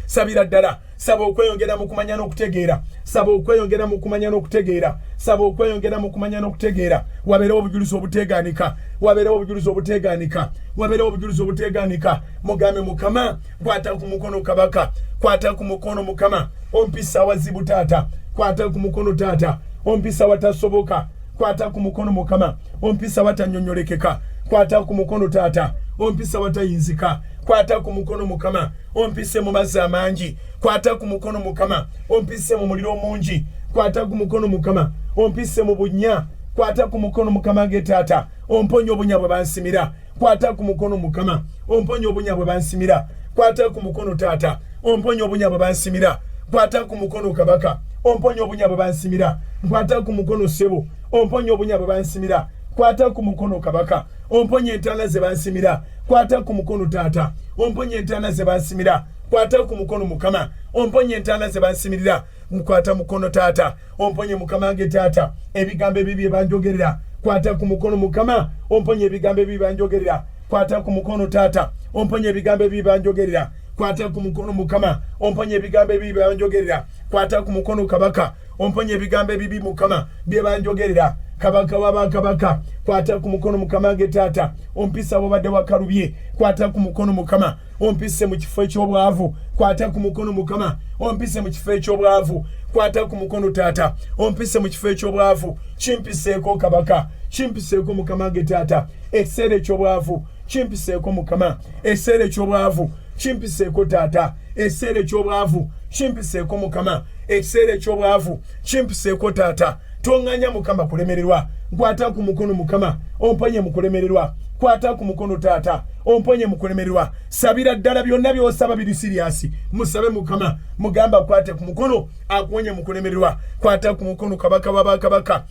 Sabira ddala, saba okweyongera mu kumanya n'okutegeera, saba okweyongera mu kumanya n'okutegeera, saba okweyongera mu kumanya n'okutegeera. Wabeerewo obujulizi obuteegaanika, wabeerewo obujulizi obuteegaanika, wabeerewo obujulizi obuteegaanika. Mugambe Mukama, kwata ku mukono kabaka, kwata ku mukono Mukama, ompisa wazibu taata, kwata ku mukono taata, ompisa watasoboka, kwata ku mukono Mukama, ompisa watanyonyolekeka, kwata ku mukono taata, ompisa watayinzika, kwata ku mukono Mukama, ompise mu mazzi amangi, kwata ku mukono Mukama, ompise mu muliro mungi, kwata ku mukono Mukama, ompise mu bunnya, kwata ku mukono Mukama ge taata, omponye obunya bwe bansimira, kwata ku mukono Mukama, omponye obunya bwe bansimira, kwata ku mukono taata, omponye obunya bwe bansimira, kwata ku mukono kabaka, omponye obunya bwe bansimira, kwata ku mukono ssebo, omponye obunya bwe bansimira, kwata ku mukono kabaka, omponye entaana ze bansimira, kwata ku mukono taata, omponye entaana ze bansimira, kwata ku mukono Mukama, omponye entaana ze bansimirira, kwata mukono taata, omponye Mukama ge taata, ebigambo ebibi bye banjogerera, kwata ku mukono Mukama, omponye ebigambo ebibi banjogerera, kwata ku mukono taata, omponye ebigambo ebibi banjogerera, kwata ku mukono Mukama, omponye ebigambo ebibi banjogerera, kwata ku mukono kabaka, omponye ebigambo ebibi Mukama bye banjogerera, kabaka w'abakabaka, kwata ku mukono Mukama ge taata, ompisa bw'obadde wakalubye, kwata ku mukono Mukama, ompise mu kifo eky'obwavu, kwata ku mukono Mukama, ompise mu kifo eky'obwavu, kwata ku mukono taata, ompise mu kifo eky'obwavu, kimpiseeko kabaka, kimpiseeko Mukama ge taata, ekiseera eky'obwavu, kimpiseeko Mukama, ekiseera eky'obwavu, kimpiseeko taata, ekiseera eky'obwavu, chimpiseeko mukama ekiseera eky'obwavu chimpiseeko taata tonganya mukama kulemererwa nkwata ku mukono mukama omponye mu kulemererwa kwata ku mukono taata omponye mu kulemererwa sabira ddala byonna by'osaba biri siriasi musabe mukama mugamba kwate ku mukono akuwonye mu kulemererwa kwata ku mukono kabaka w'abakabaka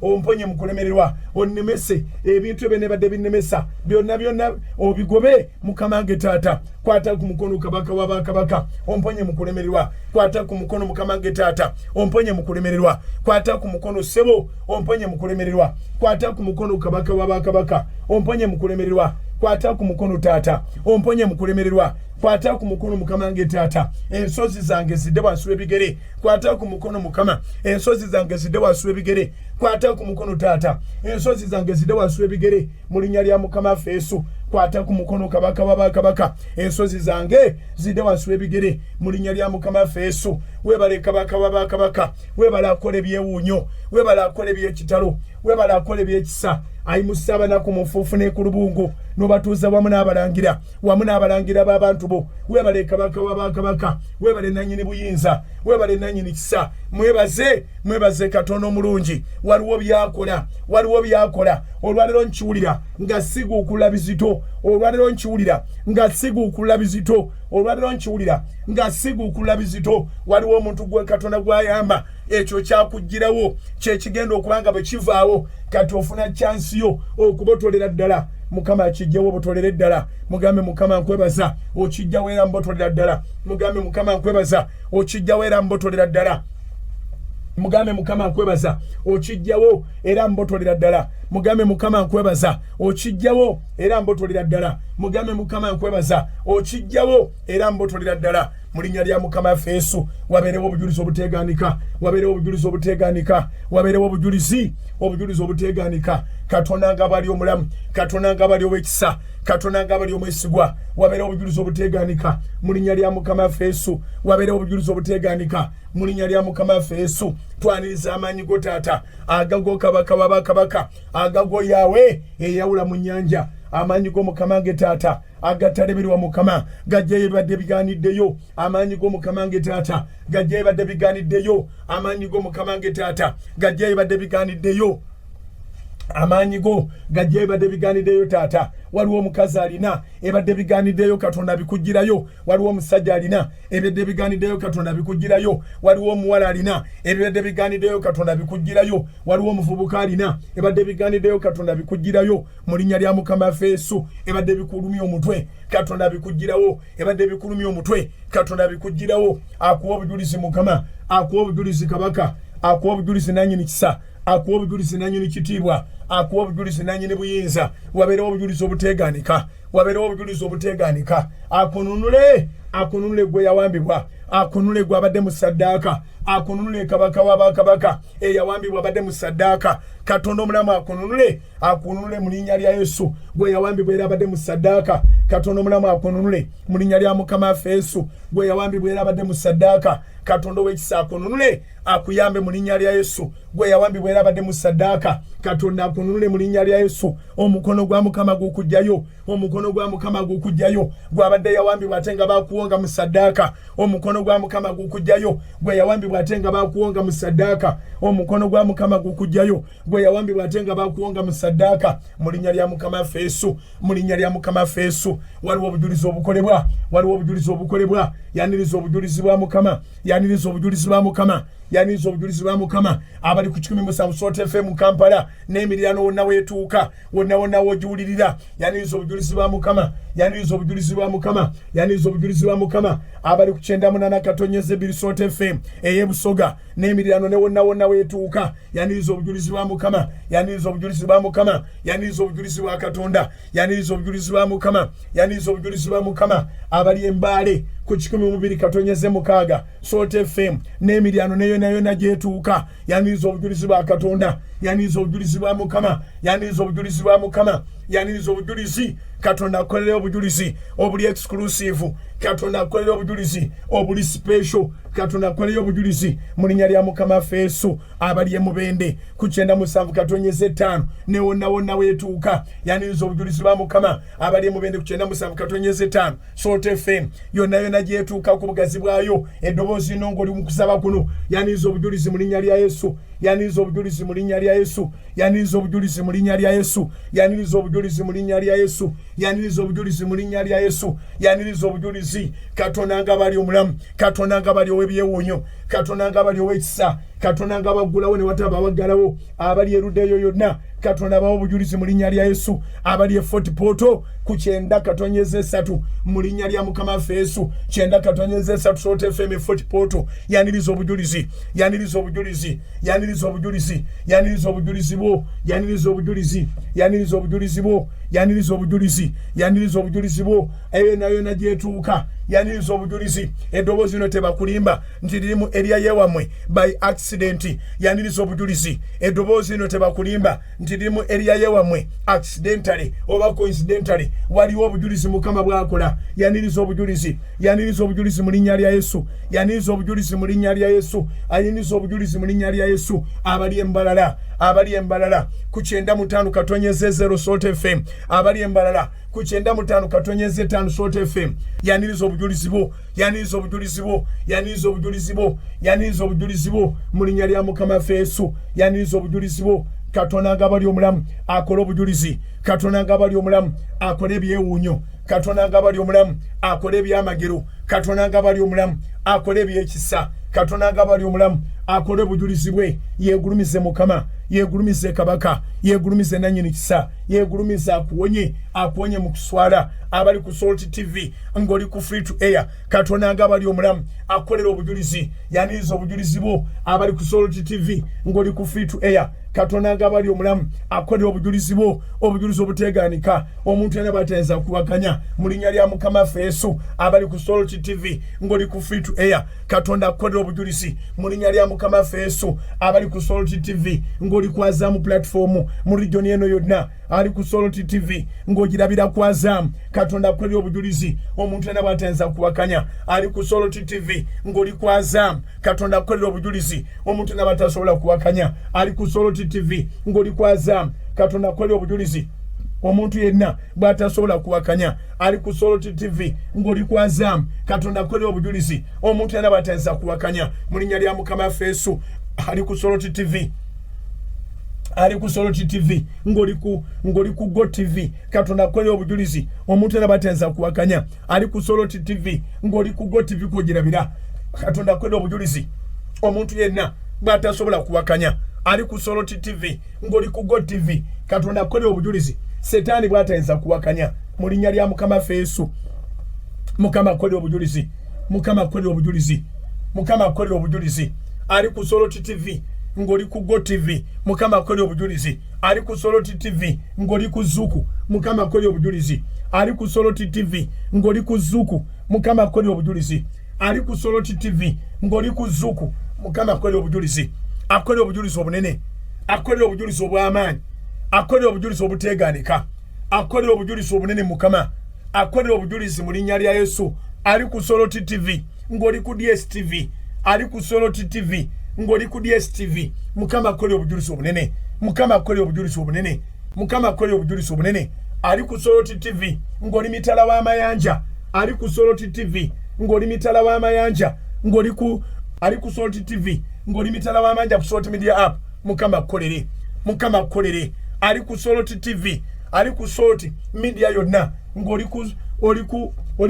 omponye mu kulemererwa onnemese ebintu ebyo ne badde binnemesa byonna obigobe mukama nge taata kwata ku mukono kabaka w'abakabaka omponye mu kulemererwa kwata ku mukono mukama nge taata omponye mu kulemererwa kwata ku mukono sebo omponye mu kulemererwa kwata ku mukono kabaka w'abakabaka omponye mu kulemererwa kwata ku mukono taata omponye mu kulemererwa kwata ku mukono mukama nge taata ensozi zange zidde wansi w'ebigere kwata ku mukono mukama ensozi zange zidde wansi w'ebigere kwata ku mukono taata ensozi zange zidde wansi w'ebigere mu linnya lya mukama waffe Yesu kwata ku mukono kabaka w'abakabaka ensozi zange zidde wansi w'ebigere mu linnya lya mukama waffe Yesu webale kabaka w'abakabaka webale akola ebyewuunyo webale akola ebyekitalo webale akola ebyekisa ayimusa abanaku mu nfuufu n'ekulubungu n'obatuuza wamu n'abalangira b'abantu bo webale kabaka w'abakabaka webale nannyini buyinza webale nannyini kisa mwebaze Katonda omulungi waliwo byakola olwalero nkiwulira nga siguukulula bizito olwalero nkiwulira nga siguukulula bizito waliwo omuntu gwe Katonda gw'ayamba ekyo kyakugirawo kyekigenda okubanga bwe kivaawo kati ofuna chansi yo okubotolera ddala mukama akijjawo obotolere ddala mugambe mukama nkwebaza okijjawo era mbotolera ddala mugambe mukama nkwebaza okijjawo era mbotolera ddala mugambe mukama nkwebaza okijjawo era mbotolera ddala mugambe mukama nkwebaza okijjawo era mbotolera ddala mugambe mukama nkwebaza okijjawo era mbotolera ddala mu linnya lya mukama waffe Yesu wabeerewo obujulizi obuteegaanika wabeerewo obujulizi obuteegaanika Katonda nga bali omulamu Katonda nga bali ow'ekisa Katonda nga bali omwesigwa wabeerewo obujulizi obuteegaanika mu linnya lya mukama waffe Yesu wabeerewo obujulizi obuteegaanika mu linnya lya mukama waffe Yesu twaniriza amaanyi go taata agago kabaka w'abakabaka agago yawe eyawula mu nnyanja amaanyi go mukama nge taata agatalemerwa mukama gajjayo ebadde bigaaniddeyo amaanyi go mukama nge taata gajjayo ebadde bigaaniddeyo amaanyi go mukama nge taata gajjayo ebadde bigaaniddeyo amaanyi go gajjayo ebadde bigaaniddeyo taata waliwo omukazi alina ebadde bigaaniddeyo Katonda bikugirayo waliwo omusajja alina ebadde bigaaniddeyo Katonda bikugirayo waliwo omuwala alina ebadde bigaaniddeyo Katonda bikugirayo waliwo omuvubuka alina ebadde bigaaniddeyo Katonda bikugirayo mu linnya lya mukama waffe Yesu ebadde bikulumya omutwe Katonda bikugirawo ebadde bikulumya omutwe Katonda bikugirawo akuwa obujulizi mukama akuwa obujulizi kabaka akuwa obujulizi nannyini kisa akuwa obujulizi nannyini kitiibwa akuwa obujulizi nannyini buyinza wabeerewo obujulizi obuteegaanika akununule gwe yawambibwa akununule gwe abadde mu ssaddaaka akununule kabaka w'abakabaka eyawambibwa abadde mu ssaddaaka Katonda omulamu akununule mu linnya lya Yesu gwe yawambibwa era abadde mu ssaddaaka Katonda omulamu akununule mu linnya lya mukama waffe Yesu gwe yawambibwa era abadde mu ssaddaaka Katonda ow'ekisa akununule akuyambe mu linnya lya Yesu gwe yawambibwa era abadde mu ssaddaaka Katonda akununule mu linnya lya Yesu omukono gwa mukama gukujjayo gwabadde yawambibwa ate nga bakuwonga mu ssaddaaka omukono gwa mukama gukujjayo gwe yawambibwa ate nga bakuwonga mu ssaddaaka omukono gwa mukama gukujjayo gwe yawambibwa ate nga bakuwonga mu ssaddaaka mu linnya lya mukama waffe Yesu waliwo obujulizi obukolebwa yaniriza obujulizi bwa mukama abali ku 107 Salt FM Kampala n'emiriraano wonna weetuuka wonna wogiwulirira yaniriza obujulizi bwa mukama abali ku 98 Katonyeze 2 Salt FM ey'ebusoga n'emiriraano ne wonna weetuuka yaniriza obujulizi bwa mukama yaniriza obujulizi bwa Katonda yaniriza obujulizi bwa mukama abali embaale ku 102 Katonyeze 6 Salt FM n'emiriraano ne yonna gyetuuka yaniriza obujulizi bwa Katonda yaniriza obujulizi bwa mukama Katonda akolera obujulizi obuli exclusive Katonda akolera obujulizi obuli special Katonda akolera obujulizi mu linnya lya mukama waffe Yesu abali emubende ku 97 Katonyeze 5 ne wonna weetuuka yaniriza obujulizi bwa mukama abali emubende ku 97 Katonyeze 5 Salt FM yonna gyetuuka ku bugazi bwayo eddoboozi lino ng'oli mu kusaba kuno yaniriza obujulizi mu linnya lya Yesu yaniriza obujulizi mu linnya lya Yesu yaniriza obujulizi mu linnya lya Yesu yaniriza obujulizi mu linnya lya Yesu yaniriza obujulizi mu linnya lya Yesu yaniriza obujulizi Katonda nga bali omulamu Katonda nga bali ow'ebyewuunyo Katonda nga bali ow'ekisa Katonda nga baggulawo ne wataba abaggalawo abali erudda eyo yonna Katonda bawo obujulizi mu linnya lya Yesu abali e Fort Portal ku 9-3 mu linnya lya Mukama waffe Yesu 9-3 Salt FM Fort Portal yaniriza obujulizi yaniriza obujulizi yaniriza obujulizi yaniriza obujulizi bwo yaniriza obujulizi yaniriza obujulizi bwo yaniriza obujulizi yaniriza obujulizi bwo eyo nayo nagyetuuka yaniriza obujulizi eddoboozi lino tebakulimba nti lirimu erya yewamwe by accident yaniriza obujulizi eddoboozi lino tebakulimba nti lirimu erya yewamwe accidentally oba coincidentally waliwo obujulizi Mukama bwakola yaniriza obujulizi yaniriza obujulizi mu linnya lya Yesu yaniriza obujulizi mu linnya lya Yesu ayiniriza obujulizi mu linnya lya Yesu abali embalala ku 9-5 Salt FM abali embalala ku 9-5 Salt FM yaniriza obujulizi bwo yaniriza obujulizi bwo yaniriza obujulizi bwo yaniriza obujulizi bwo mu linnya lya Mukama waffe Yesu yaniriza obujulizi bwo Katonda nga bali omulamu akola obujulizi Katonda nga bali omulamu akola ebyewuunyo Katonda nga bali omulamu akola ebyamagero Katonda nga bali omulamu akola ebyekisa Katonda nga bali omulamu akola obujulizi bwe yeegulumize Mukama yeegulumize Kabaka yeegulumize nannyini kisa yeegulumize akuwonye mu kuswala abali ku Salt TV ng'oli ku free to air Katonda nga bali omulamu akolera obujulizi yaniriza obujulizi bwo abali ku Salt TV ng'oli ku free to air Katonda nga bali omulamu akolera obujulizi bwo obujulizi obuteegaanika omuntu yenna bw'atayinza kuwakanya mu linnya lya Mukama waffe Yesu abali ku Salt TV ng'oli ku free to air Katonda akolera obujulizi mu linnya lya Mukama waffe Yesu abali ku Salt TV ng'oli ku Azam platform mu region eno yonna ali ku Salt TV ng'ogirabira ku Azam Katonda akolera obujulizi omuntu yenna bw'atayinza kuwakanya ali ku Salt TV ng'oli ku Azam Katonda akolera obujulizi omuntu yenna bw'atasobola kuwakanya ali ku Salt TV ng'oli ku Azam Katonda akolera obujulizi omuntu yenna bw'atasobola kuwakanya ali ku Salt TV ng'oli ku Azam Katonda akolera obujulizi omuntu yenna bw'atayinza kuwakanya mu linnya lya Mukama waffe Yesu ali ku Salt TV ali ku Salt TV ng'oli ku Go TV Katonda akolera obujulizi omuntu yenna bw'atayinza kuwakanya ali ku Salt TV ng'oli ku Go TV kwogirabira Katonda akolera obujulizi omuntu yenna bw'atasobola kuwakanya ali ku Salt TV ng'oli ku Go TV Katonda akolera obujulizi Setaani bw'atayinza kuwakanya mu linnya lya Mukama waffe Yesu Mukama akolera obujulizi Mukama akolera obujulizi Mukama akolera obujulizi ali ku Salt TV ng'oli ku Go TV Mukama akolera obujulizi ali ku Salt TV ng'oli ku Zuku Mukama akolera obujulizi ali ku Salt TV ng'oli ku Zuku Mukama akolera obujulizi ali ku Salt TV ng'oli ku Zuku Mukama akolera obujulizi akolera obujulizi obunene akolera obujulizi obw'amaanyi akolera obujulizi obuteegaanika akolera obujulizi obunene Mukama akolera obujulizi mu linnya lya Yesu ali ku Salt TV ng'oli ku DSTV ali ku Salt TV ng'oli ku DSTV Mukama akolera obujulizi obunene Mukama akolera obujulizi obunene Mukama akolera obujulizi obunene ali ku Salt TV ng'oli mitala w'amayanja ali ku Salt TV ng'oli mitala w'amayanja ali ku Salt TV ng'oli mitala w'amayanja ku Salt Media App Mukama akolere Mukama akolere ali ku Salt TV ali ku Salt Media yonna ng'oli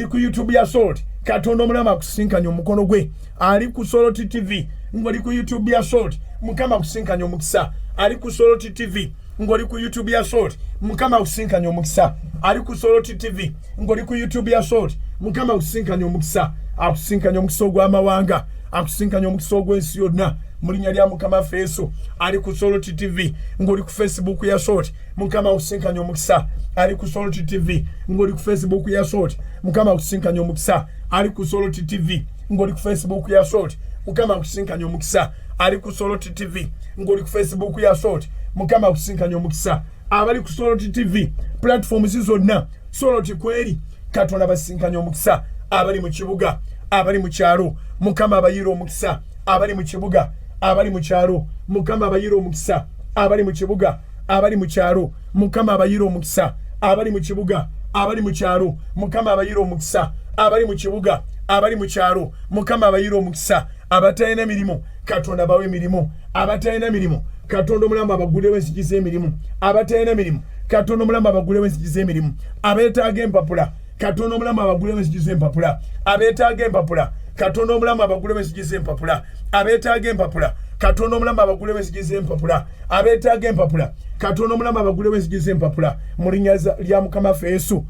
ku YouTube ya Salt Katonda omulamu akusinkanya omukono gwe ali ku Salt TV ng'oli ku YouTube ya Salt Mukama akusinkanya omukisa ali ku Salt TV ng'oli ku YouTube ya Salt Mukama akusinkanya omukisa ali ku Salt TV ng'oli ku YouTube ya Salt Mukama akusinkanya omukisa akusinkanya omukisa ogw'amawanga akusinkanya omukisa ogw'ensi yonna mu linnya lya Mukama waffe Yesu ali ku Salt TV ng'oli ku Facebook ya Salt Mukama akusinkanya omukisa ali ku Salt TV ng'oli ku Facebook ya Salt Mukama akusinkanya omukisa ali ku Salt TV ng'oli ku Facebook ya Salt Mukama akusinkanya omukisa ali ku Salt TV ng'oli ku Facebook ya Salt Mukama akusinkanya omukisa abali ku Salt TV platforms zonna Salt kweri Katonda basinkanya omukisa abali mu kibuga abali mu kyalo Mukama abayira omukisa abali mu kibuga abali mu kyalo Mukama abayira omukisa abali mu kibuga abali mu kyalo Mukama abayira omukisa abali mu kibuga abali mu kyalo Mukama abayira omukisa abali mu kibuga abali mu kyalo mukama abayira omukisa abatalina emirimu katonda bawe emirimu abatalina emirimu katonda omulamu abagulewo enzigi z'emirimu abatalina emirimu katonda omulamu abagulewo enzigi z'emirimu abeetaaga empapula katonda omulamu abagulewo enzigi z'empapula abeetaaga empapula katonda omulamu abagulewo enzigi z'empapula abeetaaga empapula katonda omulamu abagulewo enzigi z'empapula abeetaaga empapula katonda omulamu abagulewo enzigi z'empapula mu linnya lya mukama waffe Yesu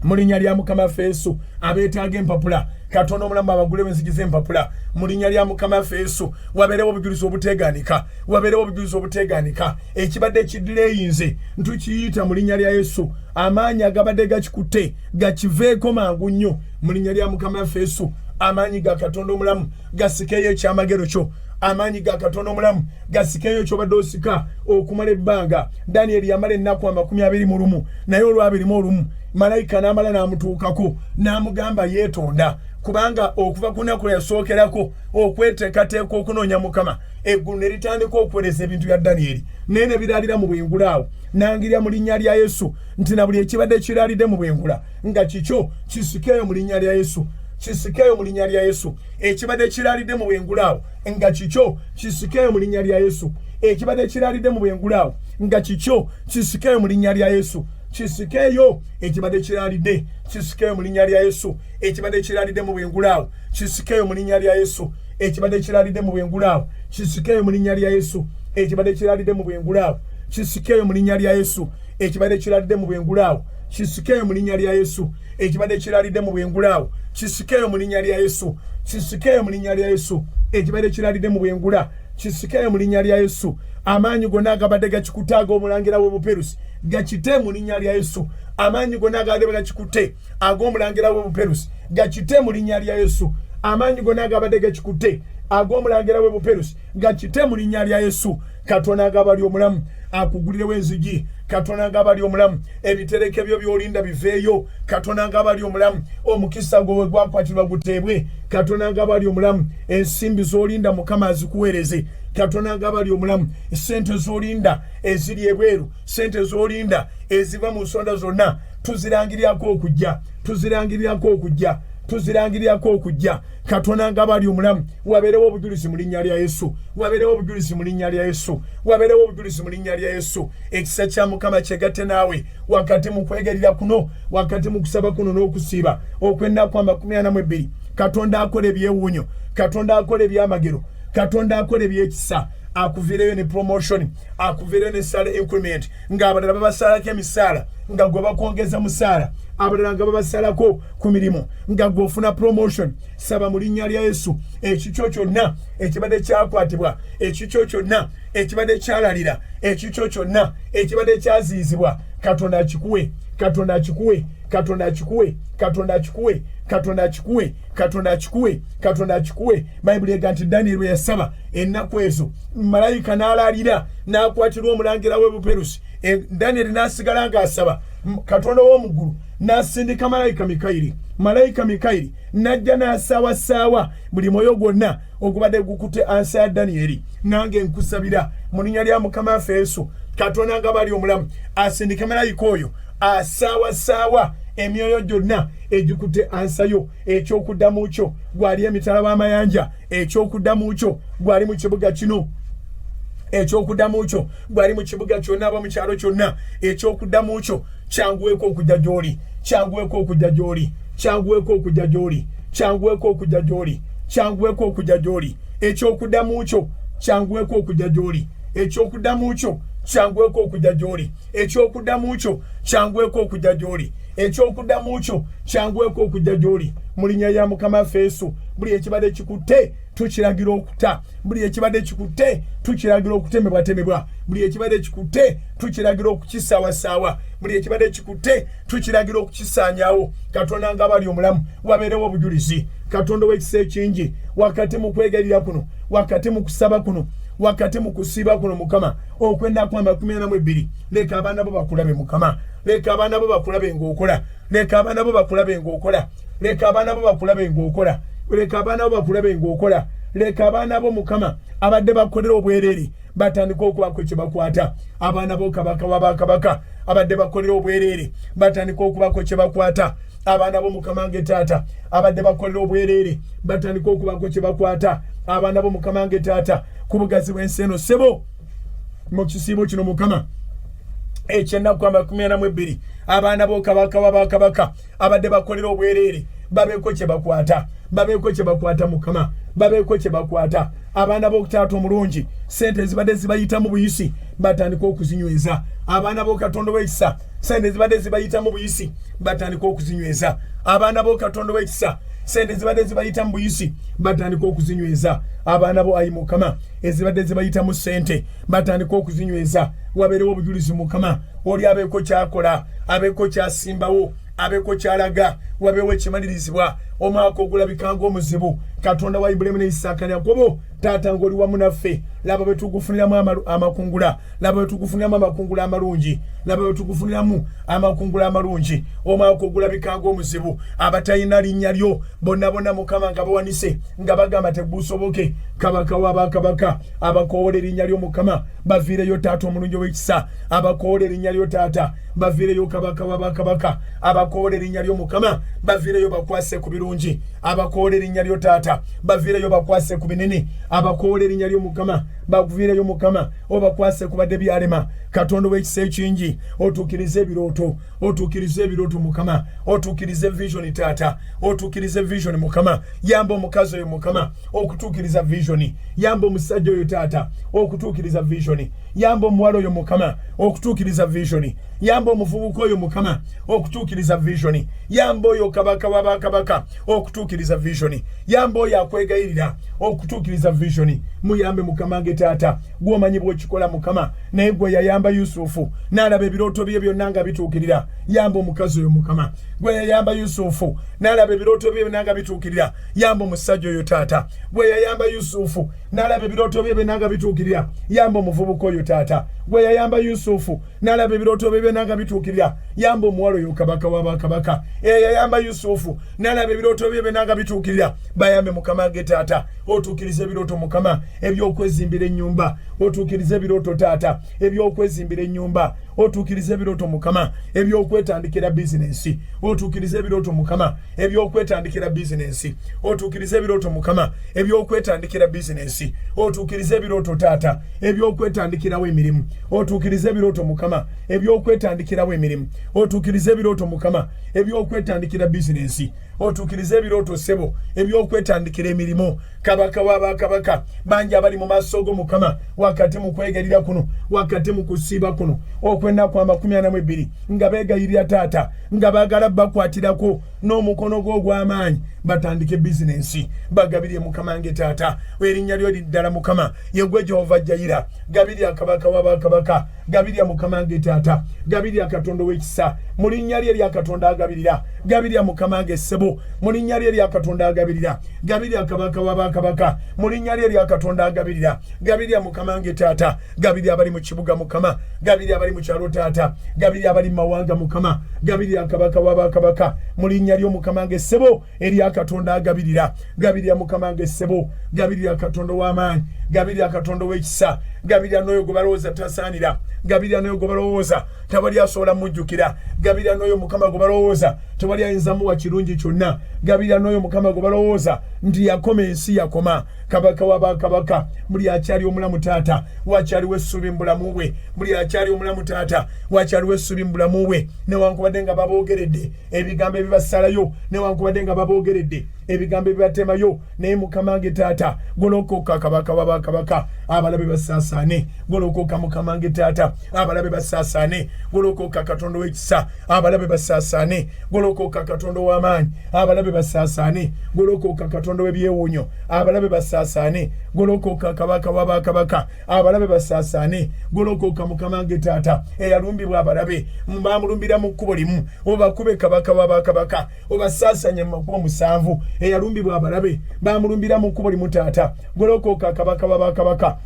mu linnya lya mukama waffe Yesu abeetaaga empapula katonda omulamu abagulewo enzigi z'empapula mu linnya lya mukama waffe Yesu wabeerewo obujulizi obuteegaanika wabeerewo obujulizi obuteegaanika ekibadde kidireyinze ntukiyita mu linnya lya Yesu amaanyi agabadde gakikutte gakiveeko mangu nnyo mu linnya lya mukama waffe Yesu amaanyi ga katonda omulamu gasikeeyo ekyamagero kyo amaanyi ga katonda omulamu gasikeeyo kyobadde osika okumala ebbanga Danyeri yamala ennaku 21 naye olw'21 malayika n'amala n'amutuukako n'amugamba yeetonda kubanga okuva ku nnaku yasookerako okweteekateeka okunoonya mukama eggulu ne litandika okuweereza ebintu bya Danyeri naye ne biraalira mu bwengula nangirya mu linnya lya Yesu nti na buli ekibadde kiraalidde mu bwengula nga kikyo kisikeeyo mu linnya lya Yesu kisikeeyo mu linnya lya Yesu ekibadde kiraalidde mu bwengula nga kikyo kisikeeyo mu linnya lya Yesu ekibadde kiraalidde mu bwengula nga kikyo kisikeeyo mu linnya lya Yesu kisikeeyo ekibadde kiraalidde kisikeeyo mu linnya lya Yesu ekibadde kiraalidde mu bwengula kisikeeyo mu linnya lya Yesu ekibadde kiraalidde mu bwengula kisikeeyo mu linnya lya Yesu ekibadde kiraalidde mu bwengula kisikeeyo mu linnya lya Yesu ekibadde kiraalidde mu bwengula kisikeeyo mu linnya lya Yesu ekibadde kiraalidde mu bwengula kisikeeyo mu linnya lya Yesu kisikeeyo mu linnya lya Yesu ekibadde kiraalidde mu bwengula kisikeeyo mu linnya lya Yesu amaanyi gonna agabadde gakikutaaga omulangira w'obuperusi gakite mu linnya lya Yesu amaanyi gonna agabadde gakikutte ag'omulangira w'obuperusi gakite mu linnya lya Yesu amaanyi gonna agabadde gakikutte ag'omulangira w'obuperusi gakite mu linnya lya Yesu katonda agabali omulamu akugulirewo enzigi katonda ng'abali omulamu ebitereke byo by'olinda biveeyo katonda ng'abali omulamu omukisa gwe gwakwatirwa guteebwe katonda ng'abali omulamu ensimbi z'olinda mukama azikuweereze katonda ng'abali omulamu sente z'olinda eziri ebweru sente z'olinda eziva mu nsonda zonna tuzirangirirako okujja tuzirangirirako okujja tuzirangirirako okujja katonda ng'abali omulamu wabeerewo obujulizi mu linnya lya Yesu wabeerewo obujulizi mu linnya lya Yesu wabeerewo obujulizi mu linnya lya Yesu ekisa kya mukama kyegatte naawe wakati mu kwegerera kuno wakati mu kusaba kuno n'okusiiba okw'ennaku 42 katonda akola ebyewuunyo katonda akola ebyamagero katonda akola ebyekisa akuvireyo ne promotion akuvireyo ne salary increment ng'abalala babasalako emisaala nga gwe bakwongeza musaala abalala nga babasalako ku mirimu nga gwe ofuna promotion saba mu linnya lya Yesu ekikyo kyonna ekibadde kyakwatibwa ekikyo kyonna ekibadde kyalalira ekikyo kyonna ekibadde kyaziizibwa katonda akikuwe katonda akikuwe katonda akikuwe katonda akikuwe katonda akikuwe katonda akikuwe katonda akikuwe bayibuli ega nti Danyeri bwe yasaba ennaku ezo malayika n'alalira n'akwatirwa omulangira w'ebuperusi Danyeri n'asigala ng'asaba katonda w'omu ggulu n'asindika malayika Mikayiri n'ajja n'asaawasaawa buli mwoyo gwonna ogubadde gukute ansa ya Danyeri nange nkusabira mu linnya lya mukama waffe Yesu katonda ng'abali omulamu asindika malayika oyo asaawasaawa emyoyo gyonna egikute ansayo ekyokuddamu kyo gwali emitala w'amayanja ekyokuddamu kyo gwali mu kibuga kino ekyokuddamu kyo gwali mu kibuga kyonna aba mu kyalo kyonna ekyokuddamu kyo kyanguweeko okujja gy'oli kyanguweeko okujja gy'oli kyanguweeko okujja gy'oli kyanguweeko okujja gy'oli kyanguweeko okujja gy'oli ekyokuddamu kyo kyanguweeko okujja gy'oli ekyokuddamu kyo kyanguweeko okujja gy'oli ekyokuddamu kyo kyanguweeko okujja gy'oli ekyokuddamu kyo kyanguweeko okujja gy'oli mu linnya lya mukama waffe Yesu buli ekibadde kikutte tukiragira okuta buli ekibadde kikutte tukiragira okutemebwatemebwa buli ekibadde kikutte tukiragira okukisaawasaawa buli ekibadde kikutte tukiragira okukisaanyaawo katonda ng'abali omulamu wabeerewo obujulizi katonda w'ekisa ekingi wakati mu kwegerera kuno wakati mu kusaba kuno wakati mu kusiiba kuno mukama okw'ennaku 42 leka abaana bo bakulabe mukama leka abaana bo bakulabe ng'okola leka abaana bo bakulabe ng'okola leka abaana bo bakulabe ng'okola leka abaana bo bakulabe ng'okola leka abaana bo mukama abadde bakolera obwereere batandika okubako kye bakwata abaana bo kabaka wa bakabaka abadde bakolera obwereere batandika okubako kye bakwata abaana b'omukama nge taata abadde bakolera obwereere batandika okubako kye bakwata abaana b'omukama nge taata ku bugazi bw'ensi eno ssebo mu kisiibo kino mukama ekyennaku 42 abaana b'okabaka wabakabaka abadde bakolera obwereere babeeko kye bakwata mukama babeeko kye bakwata abaana b'okutaata omulungi sente ezibadde zibayita mu buyisi batandika okuzinyweza abaana b'okatonda w'ekisa sente ezibadde zibayita mu buyisi batandika okuzinyweza abaana b'okatonda w'ekisa sente ezibadde zibayita mu buyisi batandika okuzinyweza abaana bo ayi mukama ezibadde zibayita mu sente batandika okuzinyweza wabeerewo obujulizi mukama oli abeeko kyakola abeeko kyasimbawo abeeko kyalaga wabeewo ekimalirizibwa omwaka ogulabika ng'omuzibu katonda wa Ibulayimu ne Isaaka ne Yakobo taata ng'oli wamu naffe laba bwe tugufuniramu amakungula laba bwe tugufuniramu amakungula amalungi laba bwe tugufuniramu amakungula amalungi omwaka ogulabika ng'omuzibu abatalina linnya lyo bonna mukama nga bawanise nga bagamba tegusoboke kabaka w'abakabaka abakoowola erinnya lyo mukama baviireyo taata omulungi ow'ekisa abakoowola erinnya lyo taata baviireyo kabaka w'abakabaka abakoowola erinnya lyo mukama baviireyo bakwase ku birungi abakoowola erinnya lyo taata baviireyo bakwase ku binene abakoowola erinnya lyo mukama baviireyo mukama obakwase ku badde byalema katonda w'ekisa ekingi otuukirize ebirooto mukama otuukirize vision taata otuukirize vision mukama yamba omukazi oyo mukama okutuukiriza vision yamba omusajja oyo taata okutuukiriza vision yamba omuwala oyo mukama okutuukiriza vision yamba omuvubuka oyo mukama okutuukiriza vision yamba oyo kabaka w'abakabaka okutuukiriza vision yamba oyo akwegayirira okutuukiriza vision muyambe mukama nge taata gwomanyi bw'okikola mukama naye gwe yayamba Yusufu n'alaba ebirooto bye byonna nga bituukirira yamba omukazi oyo mukama gwe yayamba Yusufu n'alaba ebirooto bye byonna nga bituukirira yamba omusajja oyo taata gwe yayamba Yusufu n'alaba ebirooto bye byonna nga bituukirira yamba omuvubuka oyo taata gwe yayamba Yusufu n'alaba ebirooto bye byonna nga bituukirira yamba omuwala oyo kabaka w'abakabaka yayamba Yusufu n'alaba ebirooto bye byonna nga bituukirira bayambe mukama nge taata otuukirize ebirooto mukama ebyokwezimbira ennyumba otuukirize ebirooto taata ebyokwezimbira ennyumba otuukirize ebirooto mukama ebyokwetandikira bizinensi otuukirize ebirooto mukama ebyokwetandikira bizinensi otuukirize ebirooto mukama ebyokwetandikira bizinensi otuukirize ebirooto taata ebyokwetandikirawo emirimu otuukirize ebirooto mukama ebyokwetandikirawo emirimu otuukirize ebirooto mukama ebyokwetandikira bizinensi otuukirize ebirooto ssebo ebyokwetandikira emirimu kabaka w'abakabaka bangi abali mu maaso go mukama wakati mu kwegalira kuno wakati mu kusiiba kuno okwennaku 42 nga beegayirira taata nga baagala bakwatirako n'omukono gwo ogw'amaanyi batandike bizinensi bagabirye mukama nge taata erinnya lyo liddala mukama yegwe Jehova Jayira gabirya kabaka w'abakabaka gabirya mukama nge taata gabirya katonda w'ekisa mu linnya lye lya katonda agabirira gabirya mukama nge ssebo mu linnya lye lya katonda agabirira gabirya kabaka w'abakabaka mu linnya lye lya katonda agabirira gabirya mukama nge taata gabirya abali mu kibuga mukama gabirya abali mu kyalo taata gabirya abali mu mawanga mukama gabirya kabaka w'abakabaka mu linnya lyo mukama nge ssebo erya katonda agabirira gabirya mukama nge ssebo gabirya katonda w'amaanyi gabirya katonda w'ekisa gabirya n'oyo gwe balowooza tasaanira gabirya n'oyo gwe balowooza tewali asobola mujjukira gabirya n'oyo mukama gwe balowooza tewali ayinza muwa kirungi kyonna gabirya n'oyo mukama gwe balowooza nti yakoma ensi yakoma kabaka w'abakabaka muli akyali omulamu taata wakyaliwo essuubi mu bulamu bwe muli akyali omulamu taata wakyaliwo essuubi mu bulamu bwe newankubadde nga baboogeredde ebigambo ebibasalayo newankubadde nga baboogeredde ebigambo ebibatemayo naye mukama nge taata golokoka kabaka w'abakabaka abalabe basaasaane golokoka mukama nge taata abalabe basaasaane golokoka katonda w'ekisa abalabe basaasaane golokoka katonda w'amaanyi abalabe basaasaane golokoka katonda w'ebyewuunyo abalabe basaasaane golokoka kabaka w'abakabaka abalabe basaasaane golokoka mukama nge taata eyalumbibwa abalabe bamulumbira mu kkubo limu obakube kabaka w'abakabaka obasaasanye mu makubo 7 eyalumbibwa abalabe bamulumbira mu kkubo limu taata golokoka kabaka w'abakabaka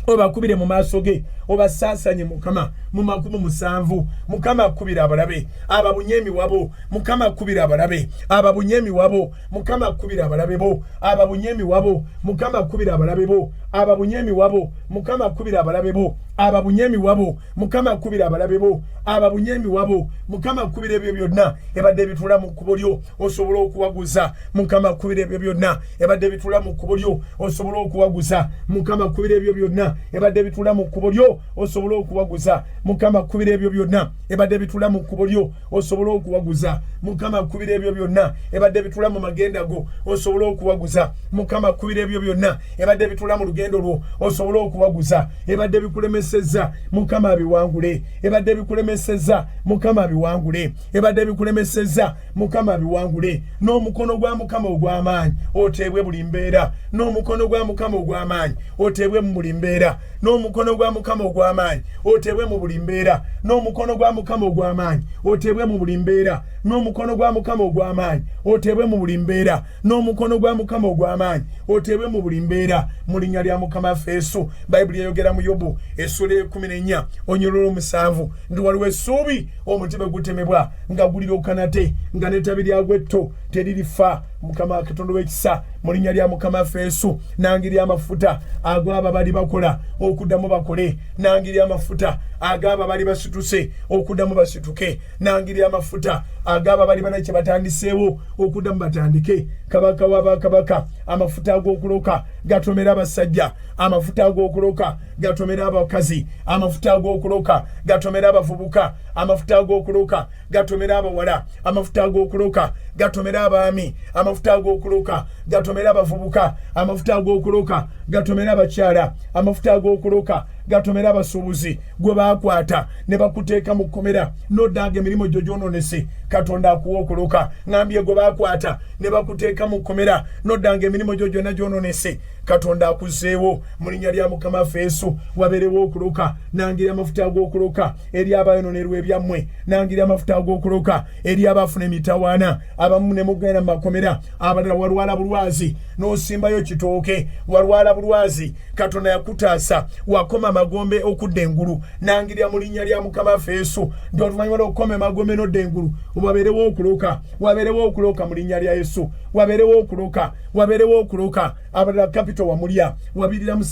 obakubire mu maaso ge obasaasanye mukama mu makubo 7 mukama akubira abalabe ababunye emiwabo mukama akubira abalabe ababunye emiwabo mukama akubira abalabe bo ababunye emiwabo mukama akubira abalabe bo ababunye emiwabo mukama akubira abalabe bo ababunye emiwabo mukama akubira abalabe bo ababunye emiwabo mukama akubira ebyo byonna ebadde bitula mu kkubo lyo osobola okuwaguza mukama akubira ebyo byonna ebadde bitula mu kkubo lyo osobola okuwaguza mukama akubira ebyo byonna ebadde bitula mu kkubo lyo osobola okuwaguza mukama akubira ebyo byonna ebadde bitula mu kkubo lyo osobola okuwaguza mukama akubira ebyo byonna ebadde bitula mu magenda go osobola okuwaguza mukama akubira ebyo byonna ebadde bitula mu lugendo lwo osobola okuwaguza ebadde bikulemesezza mukama abiwangule ebadde bikulemesezza mukama abiwangule ebadde bikulemesezza mukama abiwangule n'omukono gwa mukama ogw'amaanyi oteebwe buli mbeera n'omukono gwa mukama ogw'amaanyi oteebwe mu buli mbeera n'omukono gwa mukama ogw'amaanyi oteebwe mu buli mbeera n'omukono gwa mukama ogw'amaanyi oteebwe mu buli mbeera n'omukono gwa mukama ogw'amaanyi oteebwe mu buli mbeera n'omukono gwa mukama ogw'amaanyi oteebwe mu buli mbeera mu linnya lya mukama Yesu. Bayibuli eyogera mu Yobu essula 14 onyololo 7 ndi waliwo essuubi omutima gutemebwa nga gulirookanate nga n'ettabi lyagwo etto teririfa mukama Katonda w'ekisa mu linnya lya mukama Yesu. Nangiri amafuta agaba bali bakola okuddamu bakole nangiri amafuta agaba bali basituse okuddamu basituke nangiri amafuta agaba bali bana kye batandiseewo okuddamu batandike kabaka w'abakabaka amafuta ag'okuloka gatomera abasajja amafuta ag'okuloka gatomera abakazi amafuta ag'okuloka gatomera abavubuka amafuta ag'okuloka gatomera abawala amafuta ag'okuloka gatomera abaami amafuta ag'okuloka gatomera abavubuka amafuta ag'okuloka gatomera abakyala amafuta ag'okuloka gatomera abasuubuzi gwe baakwata ne bakuteeka mu kkomera n'oddanga emirimu gyo gyononese Katonda akuwa okuloka ngambye gwe baakwata ne bakuteeka mu kkomera n'oddanga emirimu gyo gyonna gyononese Katonda akuzeewo mu linnya lya mukama Yesu. Wabeerewo okuloka nangira amafuta ag'okuloka eri abayononerwa ebyammwe nangira amafuta ag'okuloka eri abafuna emitawaana abamu ne mugenda mu makomera abalala walwala bulwazi n'osimbayo kitooke walwala bulwazi Katonda yakutaasa wakoma magombe okudda engulu nangirya mu linnya lya mukama Yesu ndotumanywa okukoma magombe n'odda engulu wabeerewo okuloka wabeerewo okuloka mu linnya lya Yesu wabeerewo okuloka wabeerewo okuloka abalala capital wamulya wabirira mu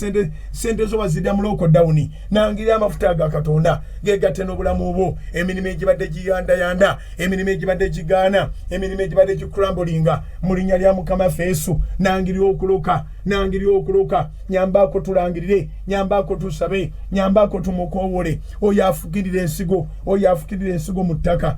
sente zo wazidda mu lockdown nangirya amafuta aga Katonda gegatte n'obulamu bwo emirimu egibadde giyandayanda emirimu egibadde gigaana emirimu egibadde gikulambulinga mu linnya lya mukama Yesu nangirya okuloka nangirya okuloka nyambako tulangirire nyambako tusabe nyambako tumukoowole oyo afukirira ensigo mu ttaka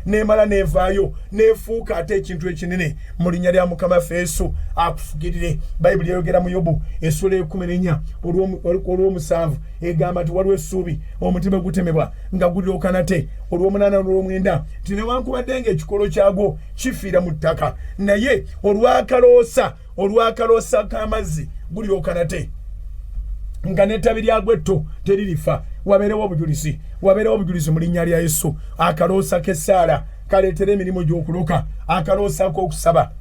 nemala nevaayo nefuuka ate ekintu ekinene mu linnya lya mukama Yesu akufugirire. Bayibuli eyogera mu Yobu essula 14 olw'omusanvu egamba nti waliwo essuubi omutima gutemebwa nga gulirookanate olw'omunaana n'olw'omwenda nti newankubadde ng'ekikolo kyagwo kifiira mu ttaka naye olwakaloosa k'amazzi gulirookanate nga n'ettabi lyagwo etto teririfa. Wabeerewo obujulizi mu linnya lya Yesu. Akaloosa k'essaala kaleetera emirimu gy'okuloka akaloosa k'okusaba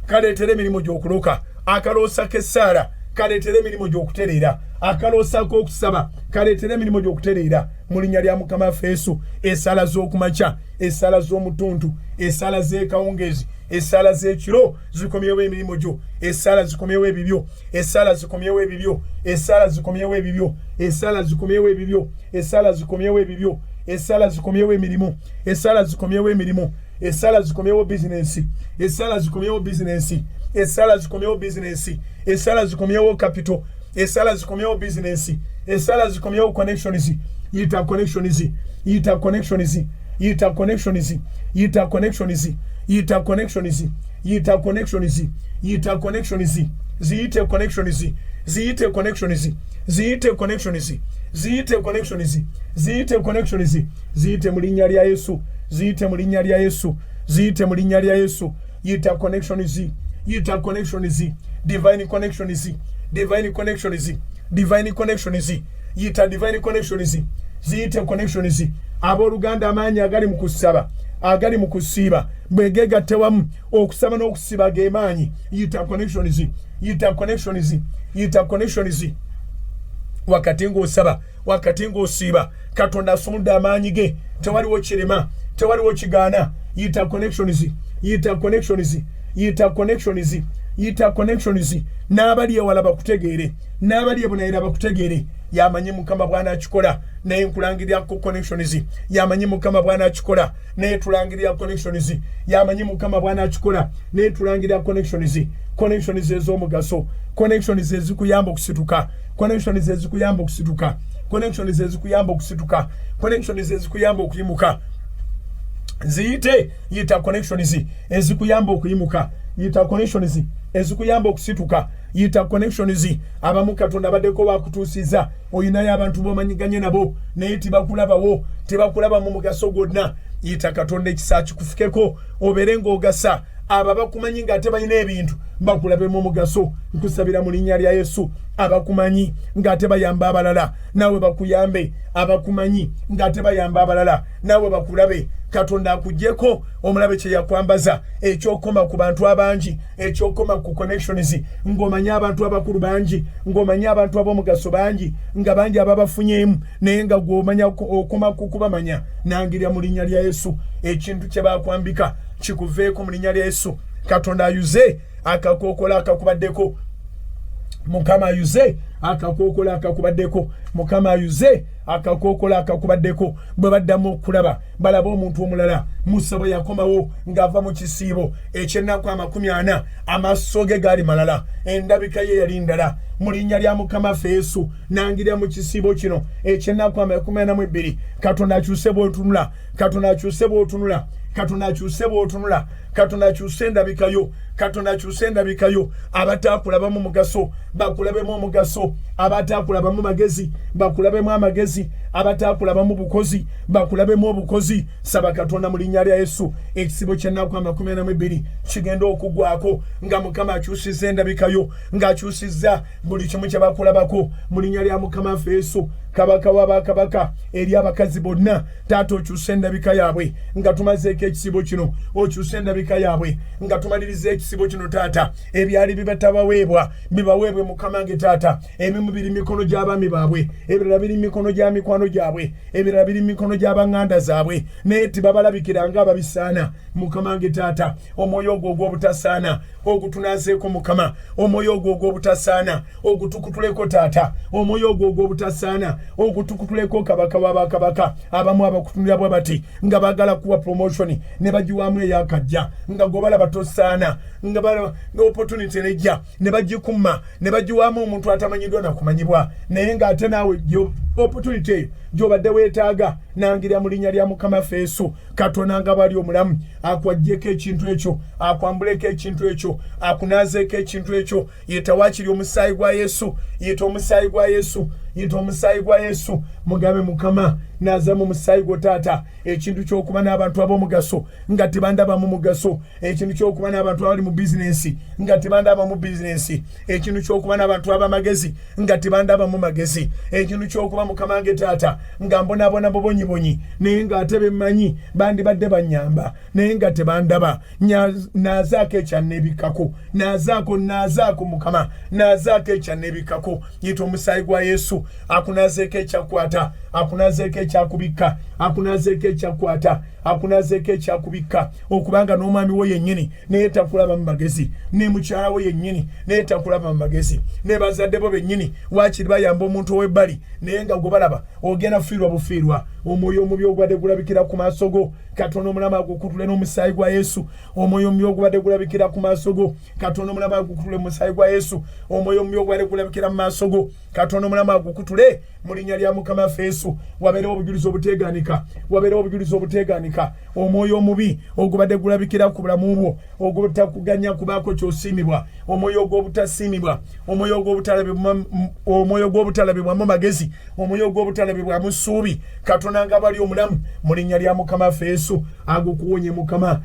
kaleetera emirimu gy'okuloka akaloosa k'essaala kaleetera emirimu gy'okutereera akaloosa k'okusaba kaleetera emirimu gy'okutereera mu linnya lya mukama Yesu. Essaala z'okumakya essaala z'omutuntu essaala z'ekawungeezi essaala z'ekiro zikomyewo emirimu gyo essaala zikomyewo ebibyo essaala zikomyewo ebibyo essaala zikomyewo ebibyo essaala zikomyewo ebibyo essaala zikomyewo ebibyo essaala zikomyewo emirimu essaala zikomyewo emirimu essaala zikomyewo bizinensi essaala zikomyewo bizinensi essaala zikomyewo bizinensi essaala zikomyewo capital essaala zikomyewo bizinensi essaala zikomyewo connections yita connections yita connections yita connections yita connections yita connections yita connections yita connections ziyite connections ziyite connections ziyite connections ziyite connections ziyite connections ziyite mu linnya lya Yesu ziyite mu linnya lya Yesu ziyite mu linnya lya Yesu. Yita connections yita connections divine connections divine connections divine connections yita divine connections ziyite connections. Abooluganda amaanyi agali mu kusaba agali mu kusiiba bwegegatte wamu okusaba n'okusiba ge maanyi yita connections yita connections wakati ng'osaba wakati ng'osiiba Katonda asumudde amaanyi ge tewaliwo kirema tewaliwo kigaana yita connections n'abali ewala bakutegeere n'abali ebunayira bakutegeere yamanyi Mukama bw'anaakikola naye nkulangirirako connections yamanyi Mukama bw'anaakikola naye tulangirira connections yamanyi Mukama bw'anaakikola naye tulangirira connections ez'omugaso connections ezikuyamba okusituka connections ezikuyamba okuyimuka ziyite yita connections ezikuyamba okuyimuka yita connections ezikuyamba okusituka yita connections abamu Katonda baddeko bakutuusiza oyinayo abantu b'omanyiganye nabo naye tebakulaba mu mugaso gwonna yita Katonda ekisa kikufukeko obeere ng'ogasa abo bakumanyi ng'ate balina ebintu bakulabe mu mugaso nkusabira mu linnya lya Yesu abakumanyi ng'ate bayamba abalala nawe bakuyambe abakumanyi ng'ate bayamba abalala nawe bakulabe Katonda akugyeko omulabe kye yakwambaza ekyokoma ku bantu abangi ekyokoma ku connections ng'omanyi abantu abakulu bangi ng'omanyi abantu ab'omugaso bangi nga bangi ababafunyeemu naye nga gw'omanya okoma kubamanya nangirira mu linnya lya Yesu ekintu kye bakwambika kikuveeko mu linnya lya Yesu Katonda ayuze akakokola akakubaddeko Mukama ayuze akakokola akakubaddeko Mukama ayuze akakokola akakubaddeko bwe baddamu okulaba balaba omuntu omulala Musa yakomawo ng'ava mu kisiibo eky'ennaku 40 amaaso ge gaali malala endabika ye yali ndala mu linnya lya Mukama ffe Yesu nangirira mu kisiibo kino eky'ennaku 42 Katonda akyuse bw'otunula Katonda akyuse bw'otunula Katonda akyuse bw'otunula Katonda akyuse endabikayo abataakulaba mu mugaso bakulabemu omugaso abataakulaba mu magezi bakulabemu amagezi abataakulaba mu bukozi bakulabemu obukozi saba Katonda mu linnya lya Yesu ekisibo ky'ennaku 42 kigenda okugwako nga Mukama akyusizza endabikayo ng'akyusizza buli kimu kye bakulabako mu linnya lya Mukama ffe Yesu kabaka w'abakabaka eri abakazi bonna taata okyusa endabika yaabwe nga tumazeeko ekisibo kino okyusa endabika yaabwe nga tumaliriza ekisibo kino taata ebyali bibatabaweebwa bibaweebwe Mukama nge taata ebimu biri mikono gy'abaami baabwe ebirala biri mikono gya mikwano gyabwe ebirala biri mikono gy'abaŋŋanda zaabwe naye tibabalabikira nga ababisaana Mukama nge taata omwoyo ogwo ogw'obutasaana ogutunaazeeko Mukama omwoyo ogwo ogw'obutasaana ogutukutuleko taata omwoyo ogwo ogw'obutasaana ogutukutuleko kabaka w'abakabaka abamu abakutunira bwe bati nga baagala kuwa promotion ne bagiwaamu eyakajja nga gobalaba tosaana nga opportunity nejja ne bagikuma ne bagiwaamu omuntu atamanyiddwa nakumanyibwa naye ng'ate naawe opportunity eyo gy'obadde weetaaga nangirira mu linnya lya Mukama ffe Yesu Katonda nga bali omulamu akwaggyeko ekintu ekyo akwambuleko ekintu ekyo akunaazeeko ekintu ekyo yeta waakiri omusaayi gwa Yesu yeta omusaayi gwa Yesu yita omusaayi gwa Yesu mugabe Mukama naza mu musaayi gwo taata ekintu ky'okuba n'abantu ab'omugaso nga tebandaba mu mugaso ekintu ky'okuba n'abantu abali mu bizinensi nga tebandaba mu bizinensi ekintu ky'okuba n'abantu ab'amagezi nga tebandaba mu magezi ekintu ky'okuba Mukama nge taata nga mbonaabona bubonyibonyi naye ng'ate bemmanyi bandibadde bannyamba naye nga tebandaba naazaako ekyanneebikako naazaako Mukama naazaako ekyanneebikako yita omusaayi gwa Yesu akunazeeko ekyakwata akunazeeko ekyakubikka akunazeeko ekyakwata akunazeeko ekyakubikka okubanga n'omwami we yennyini naye takulaba mu magezi ne mukyala we yennyini naye takulaba mu magezi ne bazadde bo bennyini waakiri bayamba omuntu ow'ebbali naye nga gubalaba ogenda fiirwa bufiirwa omwoyo omubi ogubadde gulabikira ku maaso go Katonda omulamu agukutule n'omusaayi gwa Yesu omwoyo omubi ogubadde gulabikira ku maaso go Katonda omulamu agukutule mu musaayi gwa Yesu omwoyo omubi ogubadde gulabikira mu maaso go Katonda omulamu agukutule mu linnya lya Mukama ffe Yesu wabeerewo obujulizi obuteegaanika omwoyo omubi ogubadde gulabikira ku bulamu bwo ogutakuganya kubaako ky'osiimibwa omwoyo ogw'obutasiimibwa omwoyo ogw'obutalabibwamu magezi omwoyo ogw'obutalabibwamu ssuubi Katonda nga bali omulamu mu linnya lya Mukama ffe Yesu agukuwonye Mukama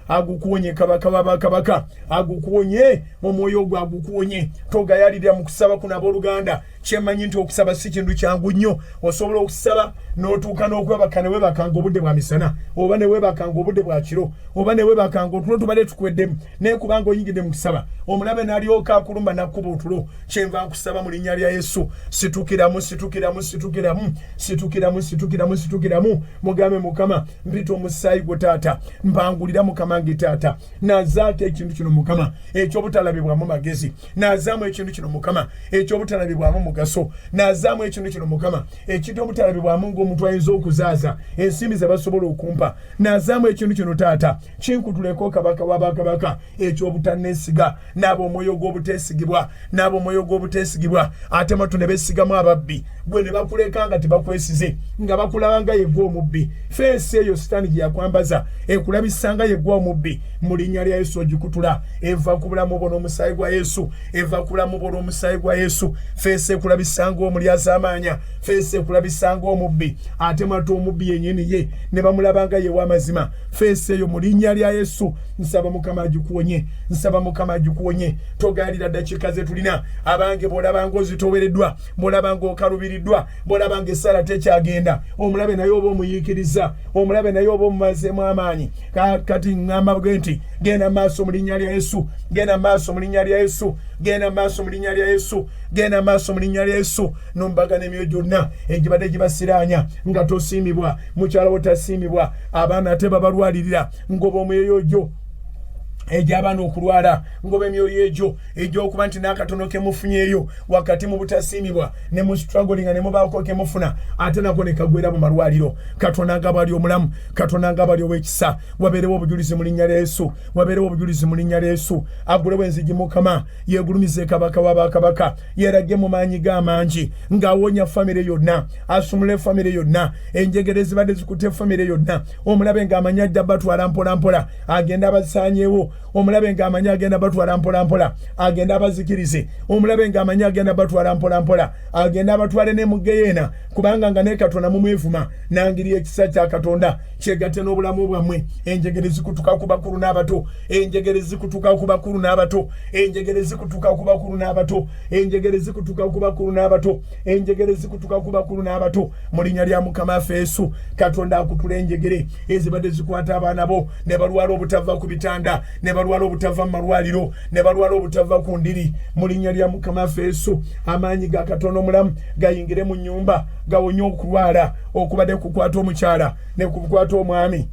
agukuwonye kabaka w'abakabaka agukuwonye omwoyo ogwo agukuwonye togayalirira mu kusaba kuno abooluganda kyemmanyi nti okusaba si kintu kyangu nnyo osobola okusaba n'otuuka n'okwebaka ne weebakanga obudde bwa misana oba ne weebakanga obudde bwa kiro oba ne weebakanga otulo tubadde tukuweddemu naye kubanga ng'oyingidde mu kusaba omulabe n'alyoka akulumba n'akkuba otulo kyenva nkusaba mu linnya lya Yesu situkiramu mugambe Mukama mpita omusaayi gwo taata mpangulira Mukama nge taata nazaako ekintu kino Mukama ekyobutalabibwamu magezi nazaamu ekintu kino Mukama ekyobutalabibwamu mugaso nazaamu ekintu kino Mukama ekintu obutalabibwamu ng'omuntu ayinza okuzaaza ensimbi ze basobola okumpa nazaamu ekintu kino taata kinkutuleko kabaka w'abakabaka ekyobutanneesiga n'abo omwoyo gw'obuteesigibwa ate matu ne beesigamu ababbi gwe ne bakuleka nga tebakwesize nga bakulaba nga yeggwa omubbi feesi eyo sitaani gye yakwambaza ekulabisanga yeggwa omubbi mu linnya lya Yesu ogikutula eva ku bulamu bwo n'omusaayi gwa Yesu feesi ekulabisanga omulyaza amaanya feesi ekulabisanga omubbi ate matu omubbi yennyini ye ne bamulabanga yewa amazima feesi eyo mu linnya lya Yesu nsaba Mukama agikuwonye togaalira ddakiika ze tulina abange bw'olabanga ozitowereddwa bw'olabanga okalubiriddwa bw'olabanga essala tekyagenda omulabe naye oba omuyiikiriza omulabe naye oba omumazeemu amaanyi kati ŋŋamba bwe nti genda maaso mu linnya lya Yesu n'ombaga n'emyoyo gyonna egibadde gibasiraanya nga tosiimibwa mukyala wo tasiimibwa abaana ate babalwalirira ngoba omwoyo gyo egy'abaana okulwala ngoba emyoyo egyo egy'okuba nti n'akatono kemufunyeeyo wakati mu butasiimibwa ne mu struggling ne mubaako kemufuna ate nako ne kagwera mu malwaliro Katonda nga bw'ali omulamu Katonda nga bw'ali ow'ekisa wabeerewo obujulizi mu linnya lya Yesu agulewo enzigi Mukama yeegulumize kabaka w'abakabaka yeerage mu maanyi g'amangi ng'awonya famire yonna asumule famire yonna enjegere zibadde zikutte famire yonna omulabe ng'amanyi ajja batwala mpola agenda abasaanyeewo omulabe ng'amanyi agenda batwala mpola agenda abazikirize omulabe ng'amanyi agenda batwala mpola agenda abatwale ne mu Geyeena kubanga nga ne Katonda mumwevuma nangiri ekisa kya Katonda kyegatte n'obulamu bwammwe enjegere zikutuka ku bakulu n'abato mu linnya lya Mukama waffe Yesu Katonda akutula enjegere ezibadde zikwata abaana bo ne balwala obutava ku bitanda ne balwala obutava mu malwaliro ne balwala obutava ku ndiri mu linnya lya Mukama waffe Yesu amaanyi ga Katonda omulamu gayingire mu nnyumba gawonye okulwala okubadde kukwata omukyala ne kukwata omwami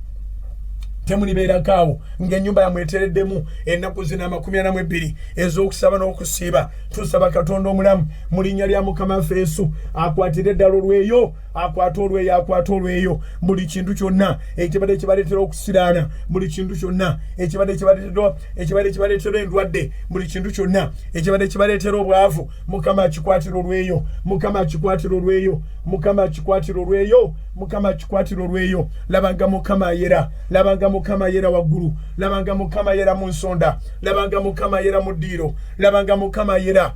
temulibeerakaawo ng'ennyumba yamwetereddemu ennaku zina 42 ez'okusaba n'okusiiba tusaba Katonda omulamu mu linnya lya Mukama waffe Yesu akwatire eddala olweyo akwata olweyo buli kintu kyonna ekibadde kibaleetera okusiraana buli kintu kyonna ekibadde kibaleetera endwadde buli kintu kyonna ekibadde kibaleetera obwavu Mukama akikwatira olweyo labanga Mukama ayera waggulu labanga Mukama ayera mu nsonda labanga Mukama ayera mu ddiiro labanga Mukama ayera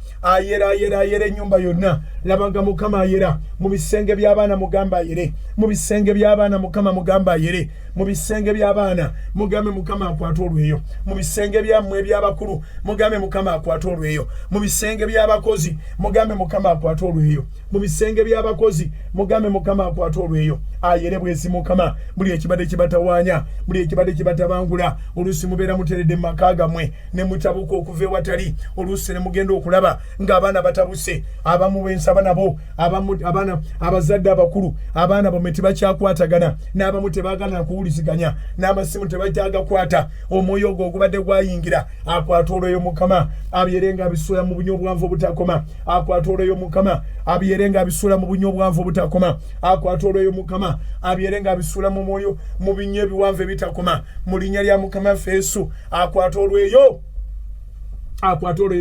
ennyumba yonna labanga Mukama ayera mu bisenge by'abaana mugamba ayere mu bisenge by'abaana Mukama mugamba ayere mu bisenge by'abaana mugambe Mukama akwata olweyo mu bisenge byammwe eby'abakulu mugambe Mukama akwata olweyo mu bisenge by'abakozi mugambe Mukama akwata olweyo mu bisenge by'abakozi mugambe Mukama akwata olweyo ayere bwezi Mukama buli ekibadde kibatawaanya buli ekibadde kibatabangula oluusi mubeera muteredde mu maka gammwe ne mutabuka okuva ewatali oluusi ne mugenda okulaba ng'abaana batabuse abamu bensaba nabo abaana abazadde abakulu abaana bomwe tebakyakwatagana n'abamu tebaagala kuwuliziganya n'amasimu tebakyagakwata omwoyo ogwo ogubadde gwayingira akwata olweyo Mukama abyerenga abisuula mu bunyo obwanvu obutakoma akwata olweyo Mukama abyerenga abisuula mu bunyo obwanvu obutakoma akwata olweyo Mukama abyerenga abisuula mu mwoyo mu binyo ebiwanvu ebitakoma mu linnya lya Mukama waffe Yesu akwata olweyo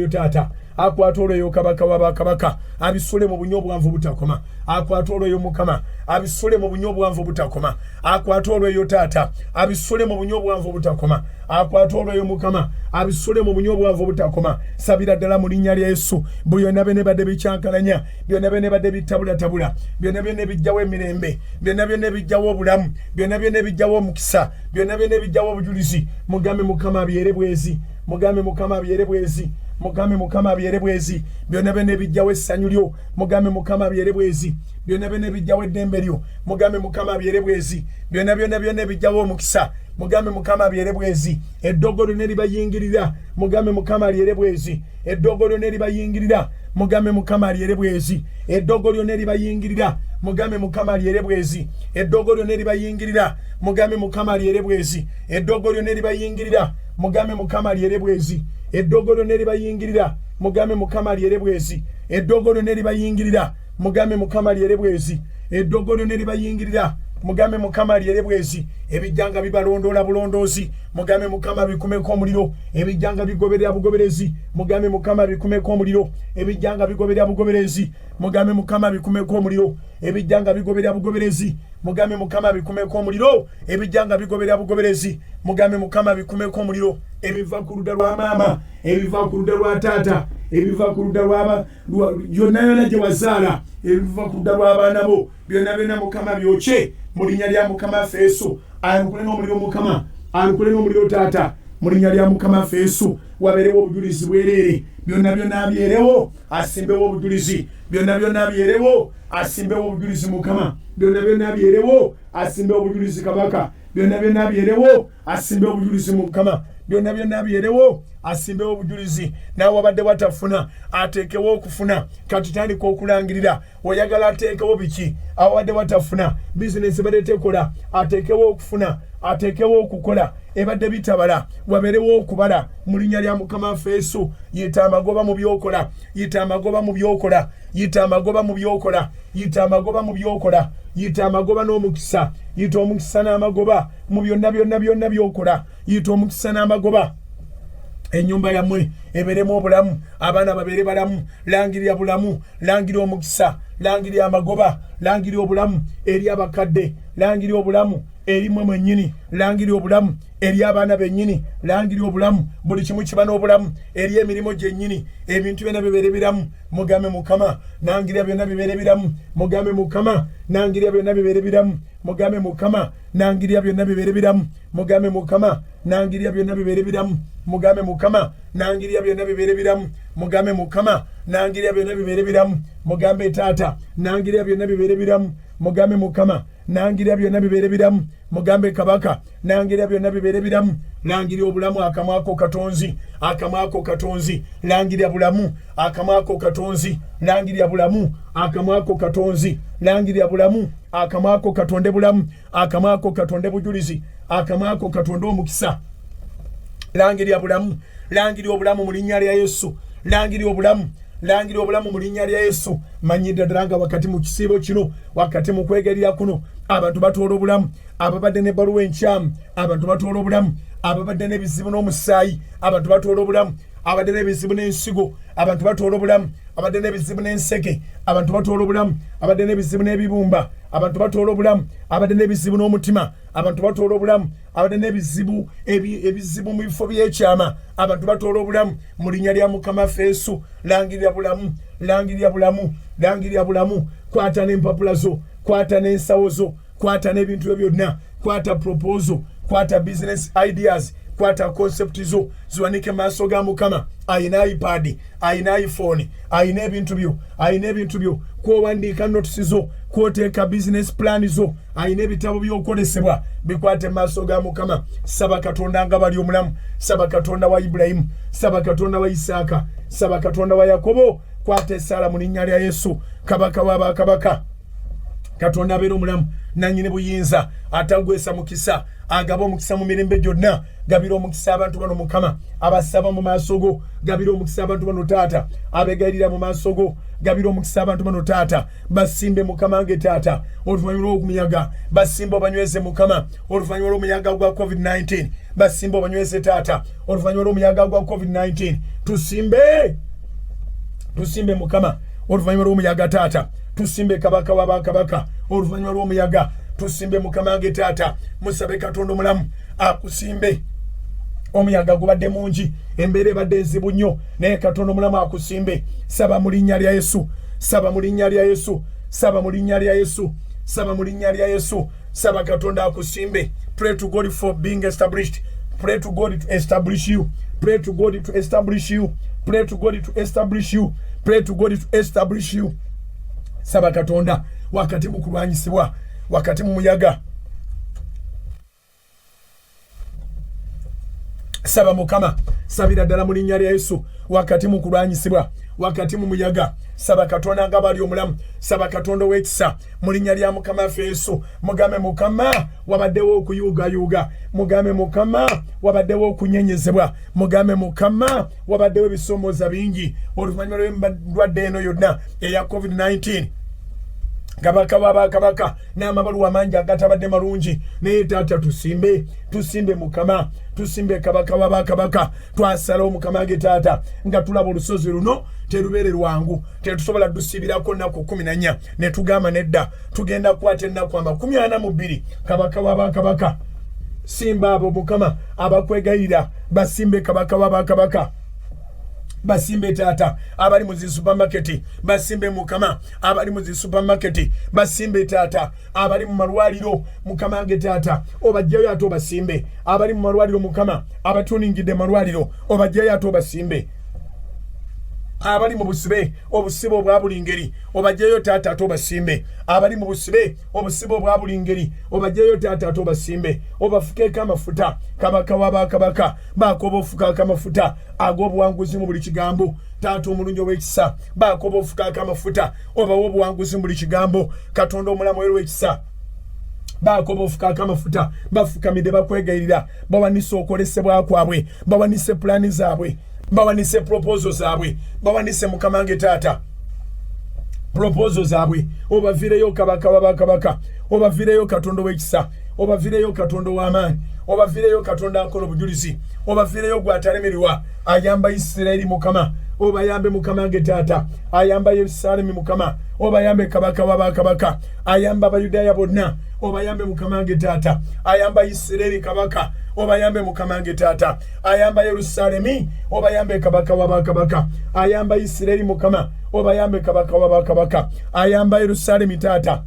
taata akwata olweyo kabaka w'abakabaka abisule mu bunyo obwanvu butakoma akwata olweyo Mukama abisule mu bunyo obwanvu butakoma akwata olweyo taata abisule mu bunyo obwanvu butakoma akwata olweyo Mukama abisule mu bunyo obwanvu butakoma sabira ddala mu linnya lya Yesu byonna bene badde bikyankalanya byonna bene badde bitabulatabula byonna bene bijjawo emirembe byonna bene bijjawo obulamu byonna bene bijjawo omukisa byonna bene bijjawo obujulizi mugambe Mukama abyere bwezi mugambe Mukama abyere bwezi mugambe Mukama abyere bwezi byonna bene bijjawo essanyu lyo mugambe Mukama abyere bwezi byonna bene bijjawo eddembe lyo mugambe Mukama abyere bwezi byonna bijjawo omukisa mugambe mukama abyere bwezi eddogo lyonna eribayingirira mugambe mukama alyere bwezi eddogo lyonna eribayingirira mugambe mukama alyere bwezi eddogo lyonna eribayingirira mugambe mukama alyere bwezi eddogo lyonna eribayingirira mugambe mukama alyere bwezi eddogo lyonna eribayingirira mugambe mukama alyere bwezi eddogo lyonna eribayingirira mugambe mukama alyere bwezi eddogo lyonna eribayingirira mugambe mukama alyere bwezi eddogo lyonna eribayingirira mugambe mukama alyere bwezi ebijjanga bibalondoola bulondoozi mugambe mukama bikumeko omuliro ebijjanga bigoberera bugoberezi mugambe mukama bikumeko omuliro ebijjanga bigoberera bugoberezi mugambe mukama bikumeko omuliro ebijjanga bigoberera bugoberezi mugambe mukama bikumeko omuliro ebijjanga bigoberera bugoberezi mugambe mukama bikumeko omuliro ebiva ku ludda lwa maama ebiva ku ludda lwa taata ebiva ku ludda lwaba byonna byonna gye wazaala ebiva ku ludda lw'abaana bo byonna byonna mukama byokye mu linnya lya mukama waffe Yesu ayamukule n'omuliro mukama ayamukule n'omuliro taata mu linnya lya mukama waffe Yesu wabeerewo obujulizi bwereere byonna byonna abyerewo asimbewo obujulizi byonna byonna abyerewo asimbewo obujulizi mukama byonna byonna abyerewo asimbewo obujulizi kabaka byonna byonna abyerewo asimbewo obujulizi mukama byonna byonna abyerewo asimbewo obujulizi naawe wabadde watafuna ateekewo okufuna katutandika okulangirira oyagala ateekewo biki awabadde watafuna bizinesi badde tekola ateekewo okufuna ateekewo okukola ebadde bitabala wabeerewo okubala mu linnya lya mukama waffe Yesu yita amagoba mu byokola yita amagoba mu byokola yita amagoba mu byokola yita amagoba mu byokola yita amagoba n'omukisa yita omukisa n'amagoba mu byonna byonna byonna byokola yita omukisa n'amagoba ennyumba yammwe ebeeremu obulamu abaana babeere balamu langirira bulamu langirira omukisa langirira amagoba langirira obulamu eri abakadde langirira obulamu eri mmwe mwennyini langirira obulamu eri abaana bennyini langirira obulamu buli kimu kiba n'obulamu eri emirimu gyennyini ebintu byonna bibeere biramu mugambe mukama nangirira byonna bibeere biramu mugambe mukama nangirira byonna bibeere biramu mugambe mukama nangirira byonna bibeere biramu mugambe mukama nangirira byonna bibeere biramu mugambe mukama nangirira byonna bibeere biramu mugambe mukama nangirira byonna bibeere biramu mugambe taata nangirira byonna bibeere biramu mugambe mukama nangirira byonna bibeere biramu mugambe kabaka nangirira byonna bibeere biramu langirira obulamu akamwako katonzi akamwako katonzi langirira bulamu akamwako katonzi langirira bulamu akamwako katonzi langirira bulamu akamwako katonde bulamu akamwako katonde bujulizi akamwako katonde omukisa langirira bulamu langirira obulamu mu linnya lya Yesu langirira obulamu langirira obulamu mu linnya lya Yesu manyidde ddala nga wakati mu kisiibo kino wakati mu kwegerera kuno abantu batoola obulamu ababadde n'ebbaluwa enkyamu abantu batoola obulamu ababadde n'ebizibu n'omusaayi abantu batoola obulamu abadde n'ebizibu n'ensigo abantu batoola obulamu abadde n'ebizibu n'enseke abantu batoola obulamu abadde n'ebizibu n'ebibumba abantu batoola obulamu abadde n'ebizibu n'omutima abantu batoola obulamu abadde n'ebizibu ebizibu mu bifo by'ekyama abantu batoola obulamu mu linnya lya mukama waffe Yesu langirira bulamu langirira bulamu langirira bulamu kwata n'empapula zo kwata n'ensawo zo kwata n'ebintu byo byonna kwata proposal kwata business ideas kwata concept zo ziwanike maaso ga mukama ayina iPad ayina iPhone ayina ebintu byo kwowandiika notisi zo kwoteeka business plan zo ayina ebitabo by'okukolesebwa bikwate maaso ga mukama saba katonda nga bali omulamu saba katonda wa Ibulayimu saba katonda wa Isaaka saba katonda wa Yakobo kwata Sara mu linnya lya Yesu kabaka w'abakabaka katonda abeera omulamu nannyini buyinza atagwesa mukisa agaba omukisa mu mirembe gyonna gabira omukisa abantu bano mukama abasaba mu maaso go gabira omukisa abantu bano taata abegayirira mu maaso go gabira omukisa abantu bano taata basimbe mukama nge taata oluvannyuma lw'omuyaga basimbe obanyweze mukama oluvannyuma lw'omuyaga gwa COVID-19 basimbe obanyweze taata oluvannyuma lw'omuyaga gwa COVID-19 tusimbe mukama oluvannyuma lw'omuyaga taata tusimbe kabaka w'abakabaka oluvannyuma lw'omuyaga tusimbe mukama nge taata musabe katonda omulamu akusimbe omuyaga gubadde mungi embeera ebadde enzibu nnyo naye katonda omulamu akusimbe saba mu linnya lya Yesu saba mu linnya lya Yesu saba mu linnya lya Yesu saba mu linnya lya Yesu saba katonda akusimbe pray to God for being established pray to God to establish you pray to God to establish you pray to God to establish you pray to God to establish you saba katonda wakati mu kulwanyisibwa wakati mu muyaga saba mukama sabira ddala mu linnya lya Yesu wakati mu kulwanyisibwa wakati mu muyaga saba katonda nga bali omulamu saba katonda w'ekisa mu linnya lya mukama waffe Yesu mugambe mukama wabaddewo okuyuugayuuga mugambe mukama wabaddewo okunyenyezebwa mugambe mukama wabaddewo ebisoomooza bingi oluvannyuma lw'endwadde eno yonna eya COVID-19 kabaka wabakabaka n'amabaluwa mangi agatabadde malungi naye taata tusimbe mukama tusimbe kabaka wabakabaka twasalawo mukama ge taata nga tulaba olusozi luno terubeere lwangu tetusobola dusibirako nnaku 14 ne tugamba nedda tugenda kukwata ennaku 42 kabaka wabakabaka simba abo mukama abakwegayirira basimbe kabaka wabakabaka basimbe taata abali mu supermarket basimbe mukama abali mu supermarket basimbe taata abali mu malwaliro mukama ge taata obajjayo ato basimbe abali mu malwaliro mukama abatuningidde malwaliro obajjayo ato basimbe abali mu busibe obusibe obwa buli ngeri obajjayo taata ato basimbe abali mu busibe obusibe obwa buli ngeri obajjayo taata ato basimbe obafukeeko amafuta kabaka wabakabaka bakoba ofukaako amafuta ag'obuwanguzi mu buli kigambo taata omulungi ow'ekisa bakoba ofukaako amafuta obawa obuwanguzi mu buli kigambo katonda omulamu w'ekisa bakoba ofukaako amafuta bafukamidde bakwegayirira bawanise okolesebwa kwabwe bawanise pulaani zaabwe bawanise proposal zaabwe bawanise mukama nge taata proposal zaabwe obavireyo kabaka wabakabaka obavireyo katonda w'ekisa obavireyo katonda w'amaanyi obavireyo katonda akola obujulizi obavireyo gwatalemerwa ayamba Isirayiri mukama obayambe mukama nge taata ayamba Yerusalemu mukama obayambe kabaka wabakabaka ayamba abayudaaya bonna obayambe mukama nge taata ayamba Isirayiri kabaka obayambe mukama nge taata ayamba Yerusalemu obayambe kabaka wabakabaka ayamba Isirayiri mukama obayambe kabaka wabakabaka ayamba Yerusalemu taata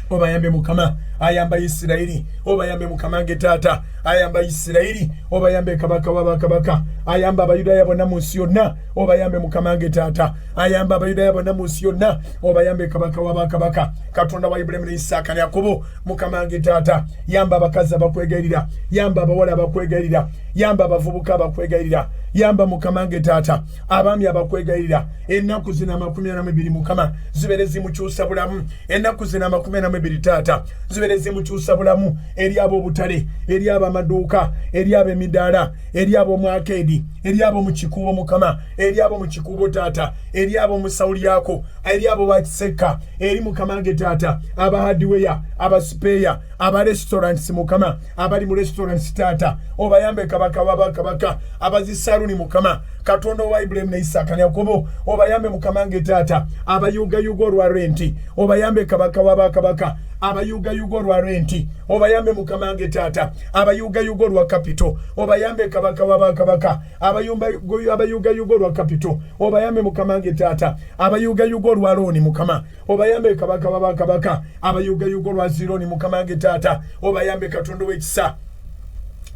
obayambe mukama ayamba Isirayiri obayambe mukama nge taata ayamba Isirayiri obayambe kabaka wabakabaka ayamba abayudaaya bonna mu nsi yonna obayambe mukama nge taata ayamba abayudaaya bonna mu nsi yonna obayambe kabaka wabakabaka katonda wa Ibulayimu ne Isaaka ne Yakobo mukama nge taata yamba abakazi abakwegayirira yamba abawala abakwegayirira yamba abavubuka abakwegayirira yamba mukama nge taata abaami abakwegayirira ennaku zino 42 mukama zibeere zimukyusa bulamu ennaku zino 42 taata zibeere zimukyusa bulamu eri ab'obutale eri ab'amaduuka eri ab'emidaala eri ab'omwakeedi eri ab'omu kikuubo mukama eri ab'omu kikuubo taata eri ab'omu sawulyako eri abo bakiseka eri mukama nge taata aba hardware aba speya aba restaurants mukama abali mu restaurants taata obayambe kabaka wabakabaka abazisaluni mukama katonda wa Ibulayimu ne Isaaka ne Yakobo obayambe mukama nge taata abayugayuga olwa renti obayambe kabaka wabakabaka abayugayuga olwa renti obayambe mukama nge taata abayugayuga olwa kapito obayambe kabaka wabakabaka abayugayuga olwa kapito obayambe mukama nge taata abayugayuga olwa looni mukama obayambe kabaka wabakabaka abayugayuga olwa zironi mukama nge taata obayambe katonda w'ekisa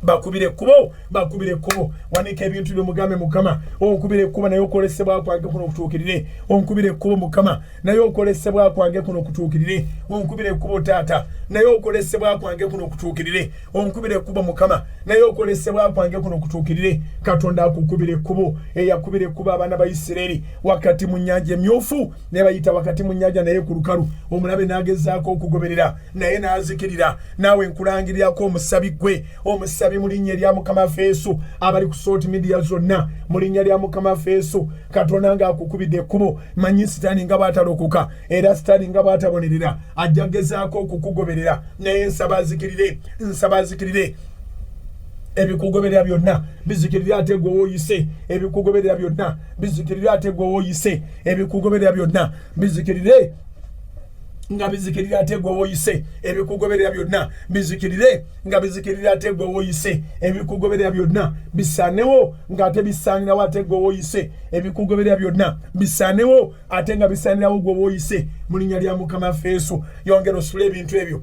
bakubire kubo wanika ebintu byo mugambe mukama okubire kubo nayo okolesebwa kwange kuno okutuukirire onkubire kubo mukama nayo okolesebwa kwange kuno okutuukirire onkubire kubo taata nayo okolesebwa kwange kuno okutuukirire onkubire kubo mukama nayo okolesebwa kwange kuno okutuukirire katonda akukubire kubo eyakubire kubo abaana ba Isirayiri wakati mu nnyanja emyufu ne bayita wakati mu nnyanja naye ku lukalu omulabe n'agezaako okugoberera naye n'azikirira naawe nkulangirirako omusabi gwe omusabi mu linnya lya mukama waffe Yesu abali ku social media zonna mu linnya lya mukama waffe Yesu katonda nga akukubidde ekkubo manyi sitaani nga bw'atalokoka era sitaani nga bw'atabonerera ajja gezaako okukugoberera naye nsaba azikirire ebikugoberera byonna bizikirire ate gwe wooyise ebikugoberera byonna bizikirire ate gwe wooyise ebikugoberera byonna bizikirire nga bizikirire ate gwe wooyise ebikugoberera byonna bizikirire nga bizikirire ate gwe wooyise ebikugoberera byonna bisaanewo nga ate bisaanirawo ate gwe wooyise ebikugoberera byonna bisaanewo ate nga bisaanirawo gwe wooyise mu linnya lya mukama waffe Yesu yongera osule ebintu ebyo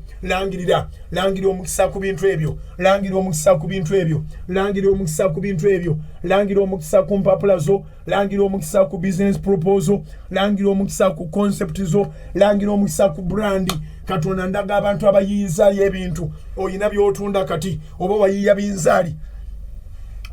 langira omukisa ku bintu ebyo langira omukisa ku bintu ebyo langira omukisa ku bintu ebyo langira omukisa ku mpapula zo langira omukisa ku business proposal langira omukisa ku concept zo langira omukisa ku brandi katonda ndaga abantu abayiyizaali ebintu oyina by'otunda kati oba wayiya binzaali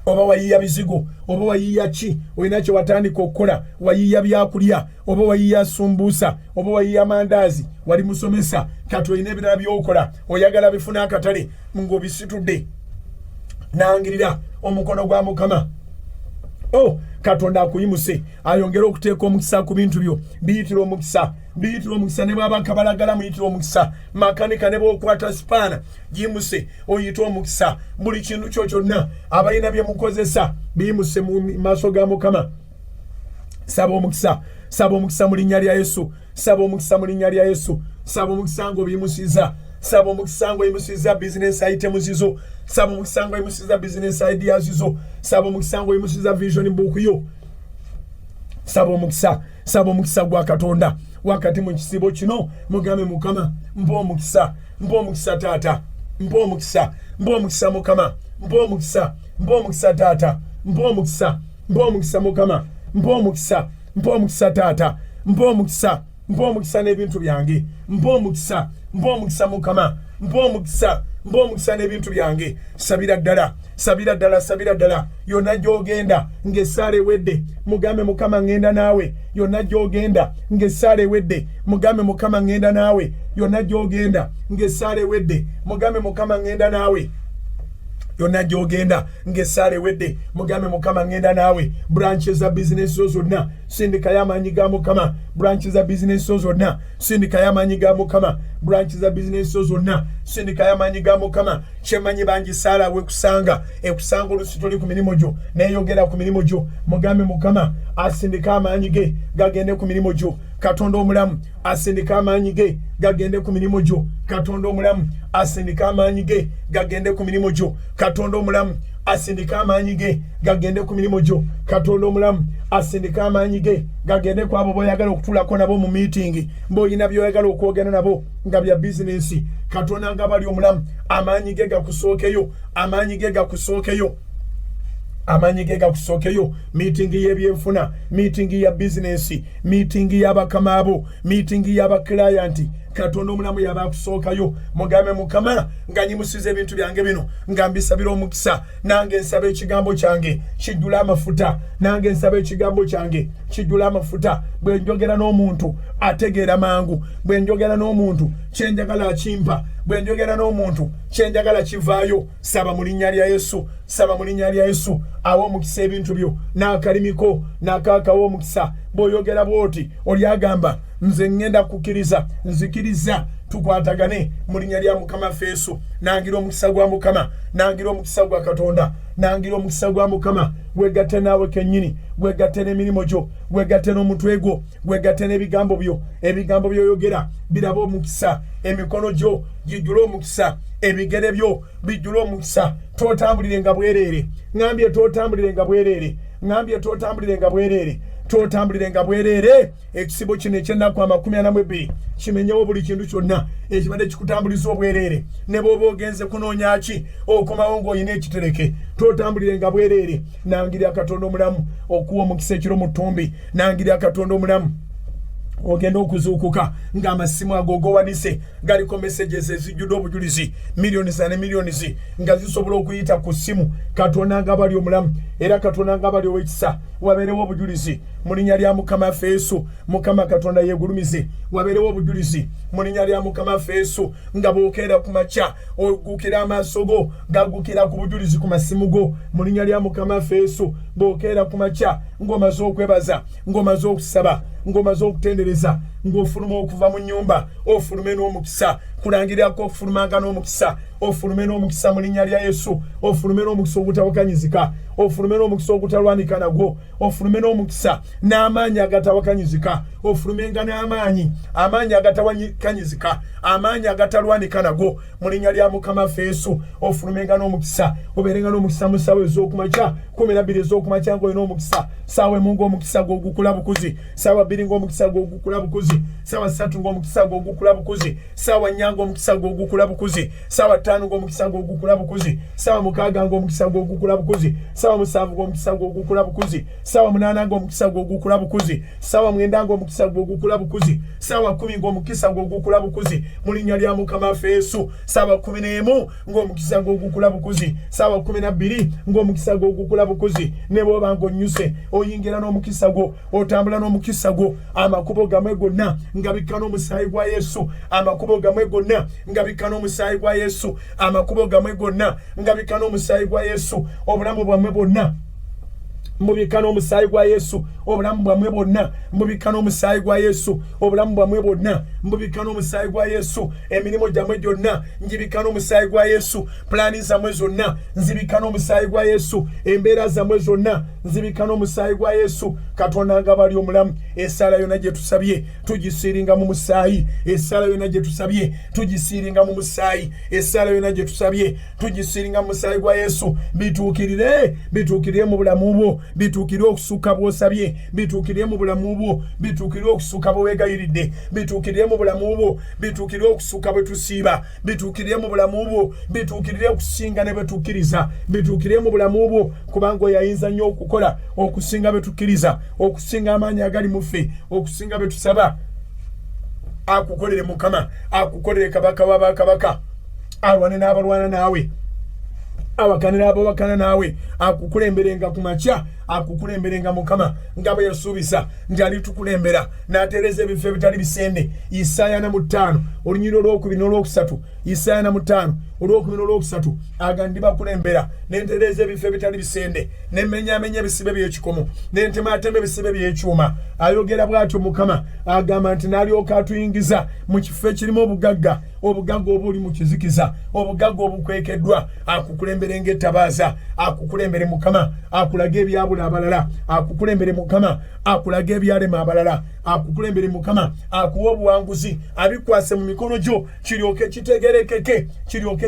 oba wayiya bizigo oba wayiya ki olina kye watandika okukola wayiya byakulya oba wayiya sumbuusa oba wayiya mandaazi wali musomesa kati olina ebirala byokola oyagala bifuna akatale ng'obisitudde nangirira omukono gwa Mukama. Katonda akuyimuse ayongera okuteeka omukisa ku bintu byo biyitira omukisa ne bwaba kabalagala muyitira omukisa makanika ne bwokwata sipaana giyimuse oyita omukisa buli kintu kyo kyonna abalina bye mukozesa biyimuse mu maaso ga Mukama. Saba omukisa mu linnya lya Yesu. Saba omukisa mu linnya lya Yesu. Saba omukisa ng'obiyimusiza. Saba omukisa ng'oyimusiza business items zo. Saba omukisa ng'oyimusiza business ideas zo. Saba omukisa ng'oyimusiza vision book yo. Saba omukisa gwa Katonda wakati mu kisibo kino mugambe Mukama mpa omukisa taata mpa omukisa Mukama mpa omukisa taata mpa omukisa Mukama mpa omukisa taata mpa omukisa n'ebintu byange mpa omukisa Mukama mpa omukisa n'ebintu byange. Sabira ddala yonna gy'ogenda ng'essaala ewedde mugambe Mukama ngenda naawe. Yonna gy'ogenda ng'essaala ewedde mugambe Mukama ngenda naawe. Yonna gy'ogenda ng'essaala ewedde mugambe Mukama ngenda naawe. Yonna gy'ogenda ng'essaala ewedde mugambe Mukama ngenda naawe. Branches za business zo zonna sindikayo amaanyi ga Mukama. Branches za business zo zonna sindikayo amaanyi ga Mukama. Branches za business zo zonna sindikayo amaanyi ga Mukama. Kyemanyi bangi saala ekusanga olusitoli ku mirimu gyo neeyogera ku mirimu gyo mugambe Mukama asindika amaanyi ge gagende ku mirimu gyo. Katonda omulamu asindika amaanyi ge gagende ku mirimu gyo. Katonda omulamu asindika amaanyi ge gagende ku mirimu gyo. Katonda omulamu asindika amaanyi ge gagende ku mirimu gyo. Katonda omulamu asindika amaanyi ge gagende ku abo boyagala okutuulako nabo mu meeting mboyina byoyagala okwogera nabo nga bya bizinensi. Katonda nga bali omulamu amaanyi ge gakusookeyo. Meeting y'ebyenfuna, meeting ya business, meeting y'abakamaabo, meeting y'abaklayant. Katonda omulamu yabakusookayo mugambe Mukama nga nyimusiza ebintu byange bino nga mbisabira omukisa. Nange nsaba ekigambo kyange kijjula amafuta. Nange nsaba ekigambo kyange kijjula amafuta. Bwe njogera n'omuntu ategeera mangu. Bwe njogera n'omuntu kyenjagala akimpa. Bwe njogera n'omuntu kyenjagala kivaayo. Saba mu linnya lya Yesu. Awo omukisa ebintu byo n'akalimiko n'akaakawo omukisa. Bw'oyogera bw'oti oli agamba nze ngenda kukkiriza nzikiriza tukwatagane mu linnya lya Mukama Yesu. Nangira omukisa gwa Mukama, nangira omukisa gwa Katonda, nangira omukisa gwa Mukama wegatte naawe kennyini, wegatte n'emirimu gyo, wegatte n'omutwe gwo, wegatte n'ebigambo byo. Ebigambo byoyogera biraba omukisa. Emikono gyo gijjula omukisa. Ebigere byo bijjula omukisa. Tootambulirenga bwereere. Ngambye tootambulirenga bwereere. Ekisibo kino eky'ennaku 42 kimenyewo buli kintu kyonna ekibadde kikutambuliza obwereere. Ne bw'oba ogenze kunoonya ki okomawo ng'olina ekitereke. Tootambulirenga bwereere. Nangirira Katonda omulamu okuwa omukisa ekiro mu ttumbi. Nangirira Katonda omulamu ogenda okuzuukuka ng'amasimu ago gowanise galiko messages ezijjudde obujulizi millions ne millions nga zisobola okuyita ku ssimu. Katonda nga bali omulamu era Katonda nga bali ow'ekisa wabeerewo obujulizi mu linnya lya Mukama Yesu. Mukama Katonda yeegulumize wabeerewo obujulizi mu linnya lya Mukama Yesu. Nga bw'okeera ku makya ogukira amaaso go gagukira ku bujulizi ku masimu go mu linnya lya Mukama Yesu. Bw'okeera ku makya ng'omaze okwebaza, ng'omaze okusaba, ng'omaze okutendereza, ng'ofuluma okuva mu nnyumba ofulume n'omukisa. Kulangirirako okufulumanga n'omukisa. Ofulume n'omukisa mu linnya lya Yesu. Ofulume n'omukisa ogutawakanyizika. Ofulume n'omukisa ogutalwanika nagwo. Ofulume n'omukisa n'amaanyi agatawakanyizika. Ofulumenga n'amaanyi agatawakanyizika, amaanyi agatalwanika nago mu linnya lya Mukama Yesu. Ofulumenga n'omukisa. Obeerenga n'omukisa mu ssaawa ez'okumakya 12 ez'okumakya ng'olina omukisa. Ssaawa emu ng'omukisa gw'ogukula bukuzi. Ssaawa 2 ng'omukisa gw'ogukula bukuzi. bukuzi sawa 3 ng'omukisa gw'ogukula bukuzi sawa 4 ng'omukisa gw'ogukula bukuzi sawa 5 ng'omukisa gw'ogukula bukuzi sawa 6 ng'omukisa gw'ogukula bukuzi sawa 7 ng'omukisa gw'ogukula bukuzi sawa 8 ng'omukisa gw'ogukula bukuzi sawa 9 ng'omukisa gw'ogukula bukuzi sawa 10 ng'omukisa gw'ogukula bukuzi mu linnya lya Mukama waffe Yesu sawa 11 ng'omukisa gw'ogukula bukuzi sawa 12 ng'omukisa gw'ogukula bukuzi ne bw'oba ng'onnyuse oyingira n'omukisa gwo otambula n'omukisa gwo amakubo gamwe gonna ngabikka n'omusaayi gwa Yesu amakubo gamwe gonna ngabikka n'omusaayi gwa Yesu amakubo gamwe gonna ngabikka n'omusaayi gwa Yesu obulamu bwammwe bwonna mubika n'omusaayi gwa Yesu obulamu bwammwe bwonna mubika n'omusaayi gwa Yesu obulamu bwammwe bwonna mubika n'omusaayi gwa Yesu emirimu gyammwe gyonna ngibika n'omusaayi gwa Yesu pulaani zammwe zonna nzibika n'omusaayi gwa Yesu embeera zammwe zonna nzibika n'omusaayi gwa Yesu Katonda nga bali omulamu esaala yonna gye tusabye tugisiiringa mu musaayi esaala yonna gye tusabye tugisiiringa mu musaayi esaala yonna gye tusabye tugisiiringa mu musaayi gwa Yesu bituukirire mu bulamu bwo bituukirire okusukka bw'osabye bituukirire mu bulamu bwo bituukirire okusukka bwe weegayiridde bituukirire mu bulamu bwo bituukirire okusukka bwe tusiiba bituukirire mu bulamu bwo bituukirire okusinga ne bwe tukkiriza bituukirire mu bulamu bwo kubanga oyayinza nnyo okukola okusinga bwe tukkiriza okusinga amaanyi agali mu ffe okusinga bwe tusaba akukolere Mukama akukolere kabaka w'abakabaka alwane n'abalwana naawe awakanira abawakana naawe akukulemberenga ku makya akukulemberenga Mukama nga bwe yasuubisa nti alitukulembera n'atereeza ebifo ebitali bisende Isaaya 5 olunyiriro olw'okubiri n'olwokusatu Isaaya 5 olw'okubiri n'olwokusatu aga ndibakulembera n'entereeza ebifo ebitali bisende n'emmenyaamenya ebisibe by'ekikomo n'entemaatema ebisibe by'ekyuma ayogera bw'atyo Mukama agamba nti n'alyoka atuyingiza mu kifo ekirimu obugagga oba oli mu kizikiza obugagga obukwekeddwa akukulembere ng'ettabaaza akukulembere Mukama akulage ebyabula abalala akukulembere Mukama akulage ebyalema abalala akukulembere Mukama akuwa obuwanguzi abikwase mu mikono gyo kiryoke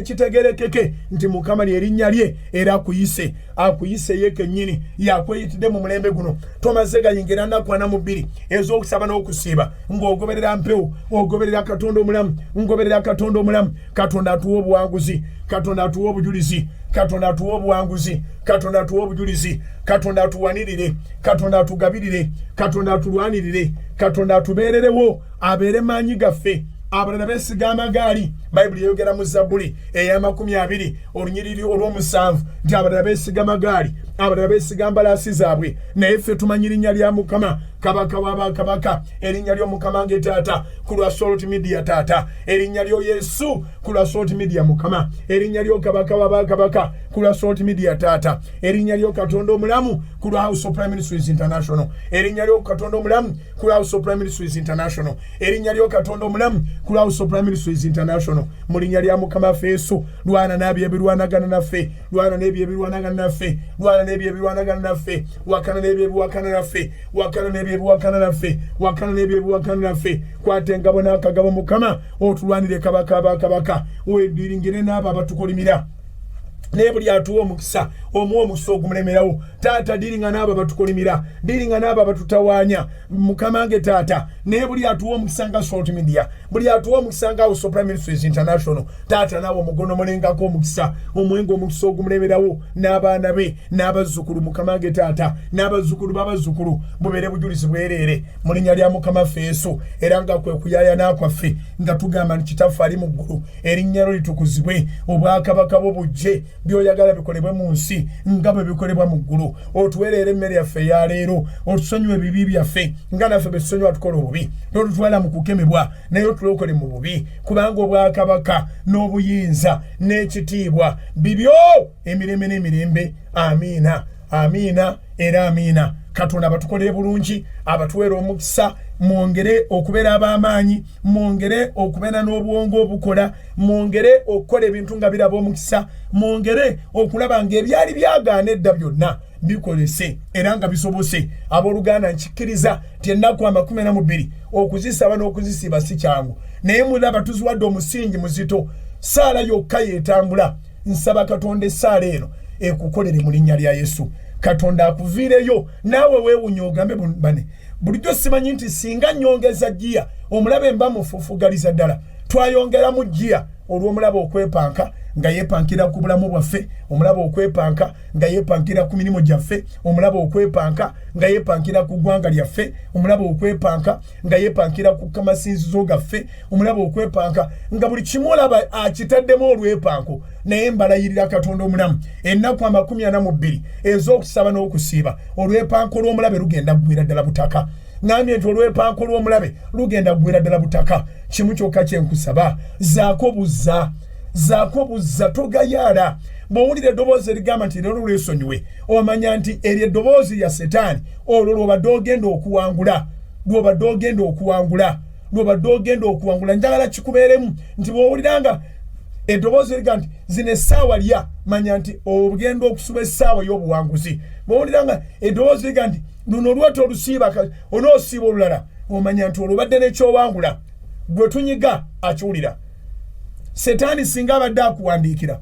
kitegerekeke nti Mukama ly'erinnya lye era akuyise ye kennyini yakweyitidde mu mulembe guno tomaze gayingira ndakwana mu 2 ez'okusaba n'okusiiba ng'ogoberera mpewo ogoberera Katonda omulamu ngoberera Katonda omulamu Katonda atuwa obuwanguzi Katonda atuwa obujulizi Katonda atuwa obuwanguzi Katonda atuwa obujulizi Katonda atuwanirire Katonda atugabirire Katonda atulwanirire Katonda atubeererewo abeere maanyi gaffe abalala beesiga amagaali Bayibuli yayogera mu Zabbuli eya 20 olunyiriri olw'omusanvu nti abalala beesiga amagaali abalala beesiga mbalaasi zaabwe naye ffe tumanyi linnya lya Mukama kabaka w'abakabaka erinnya ly'Omukama ng'etaata ku lwa Salt Media taata erinnya lyo Yesu ku lwa Salt Media Mukama erinnya lyo kabaka w'abakabaka ku lwa Salt Media taata erinnya lyo Katonda omulamu ku lwa House of Prime Ministries International erinnya lyo Katonda omulamu ku lwa House of Prime Ministries International erinnya lyo Katonda omulamu ku lwa House of Prime Ministries International mu linnya lya Mukama waffe Yesu lwana n'abyo ebirwanagana naffe lwana n'ebyo ebirwanagana naffe lwana n'ebyo ebirwanagana naffe wakana n'ebyo ebiwakana naffe wakana n'ebyo ebiwakana naffe wakana n'ebyo ebiwakana naffe kwata engabo n'akagabo Mukama otulwanire kabaka abakabaka weddiringire n'abo abatukolimira naye buli atuwa omukisa omuwa omukisa ogumulemerawo taata diringa n'abo abatukolimira diringa n'abo abatutawaanya Mukama nge taata naye buli atuwa omukisa nga Salt Media buli atuwa omukisa nga House of Prime Ministries International taata naawe omugonomolengako omukisa omwenga omukisa ogumulemerawo n'abaana be n'abazzukulu Mukama nge taata n'abazzukulu b'abazzukulu bubeere bujulizi bwereere mu linnya lya Mukama waffe Yesu era nga kwe kuyaayana kwaffe nga tugamba nti kitaffe ali mu ggulu erinnya lyo litukuzibwe obwakabaka bwo bujje byoyagala bikolebwe mu nsi nga bwe bikolebwa mu ggulu otuweerere emmere yaffe ya leero otusonyiwe ebibi byaffe nga naffe bwe tusonyiwa tukola obubi totutwala mu kukemebwa naye otulokole mu bubi kubanga obwakabaka n'obuyinza n'ekitiibwa bibyo emirembe n'emirembe amiina amiina era amiina Katonda abatukolere bulungi abatuweera omukisa mwongere okubeera ab'amaanyi mwongere okubeera n'obwongo obukola mwongere okukola ebintu nga biraba omukisa mwongere okulaba ng'ebyali byagaana edda byonna bikolese era nga bisobose abooluganda nkikkiriza ti ennaku 22 okuzisaba n'okuzisiiba si kyangu naye mulaba tuziwadde omusingi muzito saala yokka yeetambula nsaba Katonda essaala eno ekukolere mu linnya lya Yesu Katonda akuviireyo naawe weewunya ogambe bane bulijjo simanyi nti singa nyongeza jia omulabe mba mufufugaliza ddala twayongera mu jia olw'omulaba okwepanka nga yepankira ku bulamu bwaffe omulaba okwepanka nga yepankira ku mirimu gyaffe omulaba okwepanka nga yepankira ku ggwanga lyaffe omulaba okwepanka nga yepankira ku kamasinzizo gaffe omulaba okwepanka nga buli kimu olaba akitaddemu olwepanko naye mbalayirira Katonda omulamu ennaku 42 ez'okusaba n'okusiiba olwepanko lw'omulabe lugenda kugwira ddala butaka ngambye nti olwepanko lw'omulabe lugenda kugwira ddala butaka kimu kyokka kyenkusaba zaako buzza togayala bw'owulira eddoboozi erigamba nti leero lwesonyiwe omanya nti eryo eddoboozi lya setaani olwo lw'obadde ogenda okuwangula njagala kikubeeremu nti bw'owuliranga eddoboozi erigamba nti zino essaawa lya manya nti ogenda okusuba essaawa y'obuwanguzi bw'owuliranga eddoboozi erigamba nti luno olwete olusiiba onoosiiba olulala omanya nti olwobadde n'ekyowangula gwe tunyiga akiwulira setaani singa abadde akuwandiikira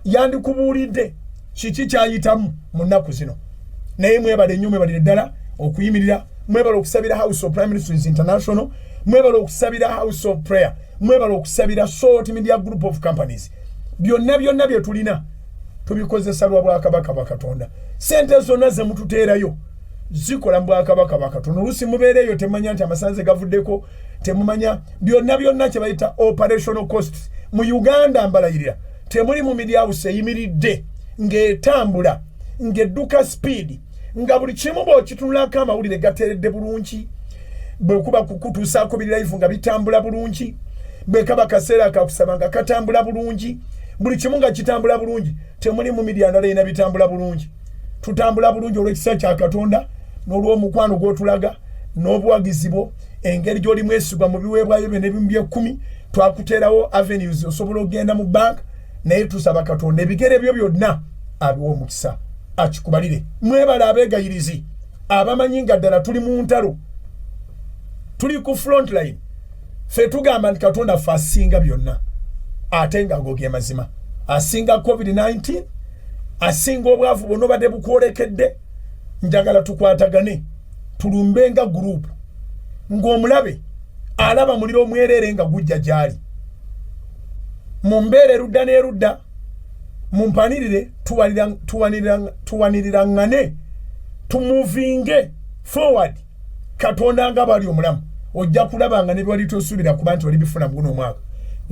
yandikubuulidde kiki kyayitamu mu nnaku zino naye mwebale nnyo mwebalire ddala okuyimirira mwebale okusabira House of Prime Ministers International mwebale okusabira House of Prayer mwebale okusabira Salt Media Group of Companies byonna bye tulina tubikozesa lwa bwakabaka bwa Katonda sente zonna ze mututeerayo zikola bwakabaka bwa Katonda oluusi mubeereeyo temanya nti amasanze gavuddeko temumanya byonna kye bayita operational costs mu Uganda mbalayirira temuli mu media house eyimiridde ng'etambula ng'edduka speed nga buli kimu bw'okitunulako amawulire gateeredde bulungi bwe kuba kukutuusaako biri live nga bitambula bulungi bwe kaba kaseera kakusaba nga katambula bulungi buli kimu nga kitambula bulungi temuli mu media ndala erina bitambula bulungi tutambula bulungi olw'ekisa kya Katonda n'olw'omukwano gw'otulaga n'obuwagizi bwo engeri gy'oli mwesigwa mu biweebwayo byo n'ebimu bye-10 twakuteerawo avenues osobola okugenda mu bank naye tusaba Katonda ebigere byo byonna abiwa omukisa akikubalire mwebale abeegayirizi abamanyi nga ddala tuli mu ntalo tuli ku front line ffe tugamba nti Katonda ffe asinga byonna ate nga ago ge mazima asinga COVID-19 asinga obwavu bwonna obadde bukwolekedde njagala tukwatagane tulumbe nga group ng'omulabe alaba muliro omwerere nga gujja gyali mu mbeera erudda n'erudda mumpanirire tuwaniriranngane tumuvinge forward Katonda nga bali omulamu ojja kulabanga ne bwali tosuubira kuba nti oli bifuna guno omwaka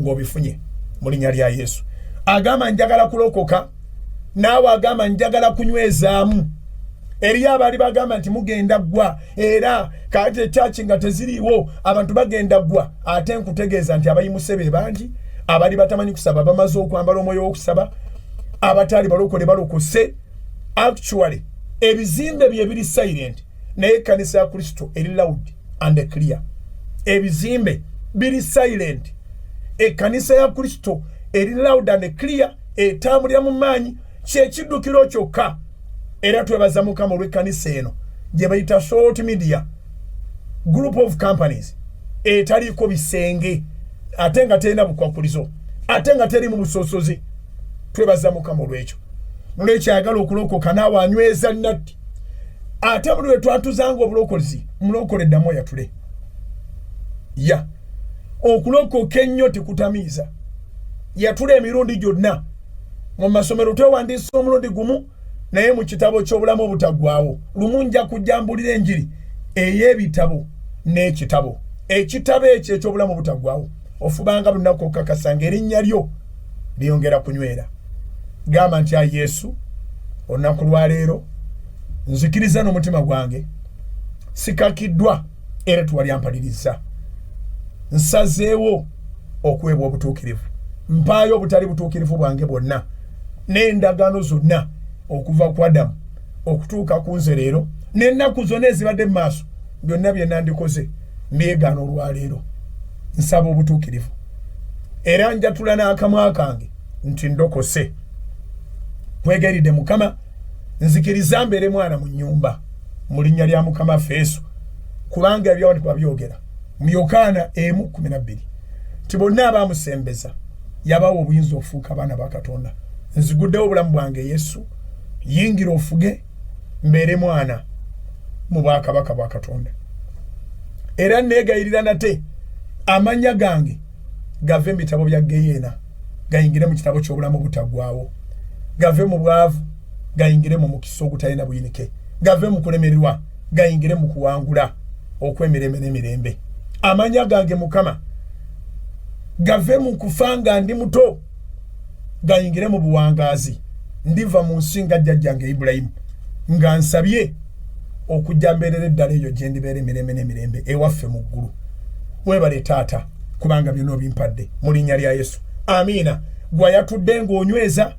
ng'obifunye mu linnya lya Yesu agamba njagala kulokoka naawe agamba njagala kunywezaamu eriyo abali bagamba nti mugenda ggwa era kati ekyaki nga teziriiwo abantu bagenda ggwa ate nkutegeeza nti abayimuse be bangi abali batamanyi kusaba bamaze okwambala omwoyo w'okusaba abatali balokole balokose actually ebizimbe bye biri silent naye ekkanisa ya Kristo eri loud and clear ebizimbe biri silent ekkanisa ya Kristo eri loud and clear etambulira mu maanyi kyekiddukiro kyokka era twebaza Mukama olw'ekkanisa eno gye bayita Salt Media Group of Companies etaliiko bisenge ate nga terina bukwakulizo ate nga teri mu busosozi twebaza Mukama olw'ekyo ayagala okulokoka naawe anyweza nnatti ate buli lwe twatuzanga obulokozi mulokoleddamu yatule okulokoka ennyo tekutamiiza yatula emirundi gyonna mu masomero twewandiisa omulundi gumu naye mu kitabo ky'obulamu obutaggwaawo lumu nja kujjambulira enjiri ey'ebitabo n'ekitabo ekitabo ekyo eky'obulamu obutaggwaawo ofubanga lunaku okakasa ng'erinnya lyo lyongera kunywera gamba nti Yesu olunaku lwaleero nzikiriza n'omutima gwange sikakiddwa era tuwalyampaliriza nsazeewo okuweebwa obutuukirivu mpaayo obutali butuukirivu bwange bwonna n'endagaano zonna okuva ku Adamu okutuuka ku nze leero n'ennaku zonna ezibadde mu maaso byonna bye nandikoze mbyegaana olwaleero nsaba obutuukirivu era njatula n'akamwa kange nti ndokose kwegayiridde Mukama nzikiriza mbeere mwana mu nnyumba mu linnya lya Mukama Yesu kubanga ebyawandiikibwa byogera mu Yokaana 1:12 nti bonna abaamusembeza yabawa obuyinza okufuuka abaana ba Katonda nziguddewo obulamu bwange Yesu yingira ofuge mbeere mwana mu bwakabaka bwa Katonda era negayirira nate amanya gange gave mu bitabo bya Geyeena gayingire mu kitabo ky'obulamu butagwawo, gave mu bwavu gayingire mu mukisa ogutalina buyinike, gave mu kulemererwa gayingire mu kuwangula okwemirembe n'emirembe. Amanya gange Mukama gave mu kufanga ndi muto gayingire mu buwangazi, ndiva mu nsinga jjajjange Ibulayimu nga nsabye okujja mbeerera eddala eyo gye ndibeera emirembe n'emirembe ewaffe mu ggulu. Weebale Taata kubanga byonna obimpadde mu linnya lya Yesu, amiina. Gwe ayatudde ng'onyweza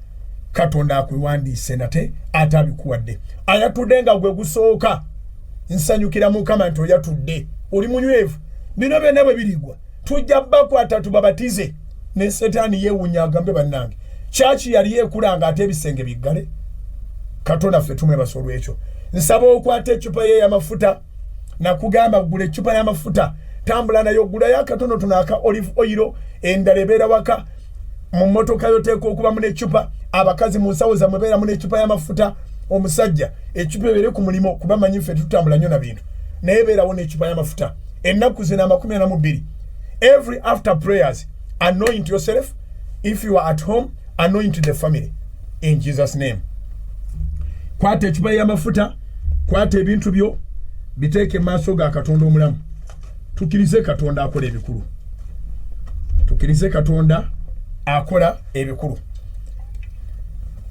Katonda akwewandiise nate ate abikuwadde. Ayatudde nga gwe gusooka nsanyukira Mukama nti oyatudde oli munywevu. Bino byonna bwe birigwa tujja bakwata tubabatize ne Setaani yeewunya agambe bannange kyaki yali yeekulanga ate ebisenge biggale. Katonda ffe tumwebasa olw'ekyo. Nsaba okwata ecupa ye y'amafuta, nakugamba gula ecupa y'amafuta, tambula nayo, gulayo akatono tunaka olive oil, endala ebeera waka mu mmotoka yoteeka okuba mu n'ecupa, abakazi mu nsawo zammwe beera mu n'ecupa y'amafuta, omusajja ecupa ebeere ku mulimo kuba manyi ffe tutambula nnyo na bintu naye beerawo n'ecupa y'amafuta. Ennaku zino 42 every after prayers anoint yourself. If you are at home, anoint the family in Jesus name. Kwata ecupa y'amafuta, kwata ebintu byo biteeke maaso ga Katonda omulamu. Tukirize Katonda akola ebikulu. Tukirize Katonda akola ebikulu.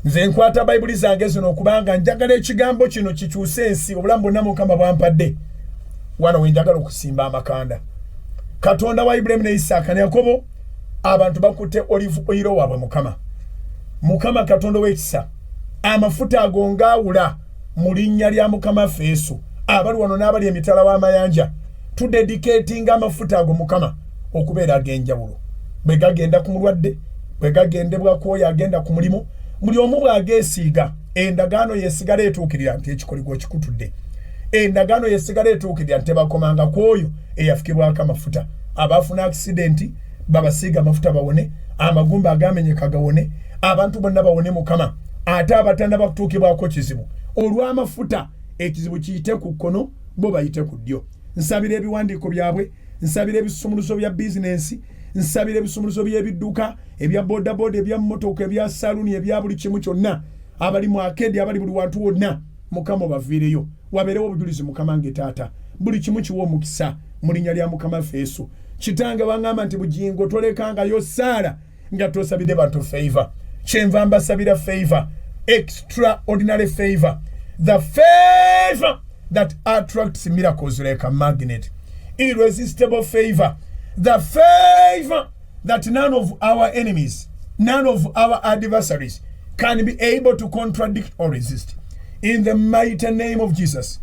Nze nkwata Bayibuli zange zino okubanga njagala ekigambo kino kikyuse ensi, obulamu bwonna Mukama bwampadde. Wano wenjagala okusimba amakanda. Katonda wa Ibulayimu ne Isaaka ne Yakobo, abantu bakutte olive oil waabwe Mukama. Mukama Katonda w'ekisa, amafuta agongaawula mu linnya lya Mukama ffe Yesu, abali wano n'abali emitala w'amayanja, tudedicatinga amafuta ago Mukama okubeera ag'enjawulo. Bwe gagenda ku mulwadde, bwe gagendebwa ku oyo agenda ku mulimu, buli omu bw'ageesiiga, endagaano yeesigala etuukirira nti ekikoligo kikutudde. Endagaano yeesigala etuukirira nti bakomanga ku oyo eyafukibwako amafuta. Abaafuna accident babasiiga amafuta bawone, amagumba agamenyeka gawone, abantu bonna bawone Mukama. Ate abatanda bakutuukibwako kizibu olw'amafuta, ekizibu kiyite ku kkono, bo bayite ku ddyo. Nsabira ebiwandiiko byabwe, nsabira ebisumuluzo bya bizinensi, nsabira ebisumuluzo by'ebidduka, ebya bodaboda, ebya mmotoka, ebya saluni, ebya buli kimu kyonna, abali mu akedi, abali buli wantu wonna, Mukama obaviireyo. Wabeerewo obujulizi Mukama nge Taata, buli kimu kiwa omukisa mu linnya lya Mukama ffe Yesu. Kitange baŋŋamba nti bugingo tolekangayo Saala nga tosabidde bantu favor. Kyenva mbasabira favor, extraordinary favor, the favor that attracts miracles like a magnet, irresistible favor, the favor that none of our enemies, none of our adversaries can be able to contradict or resist. In the mighty name of Jesus.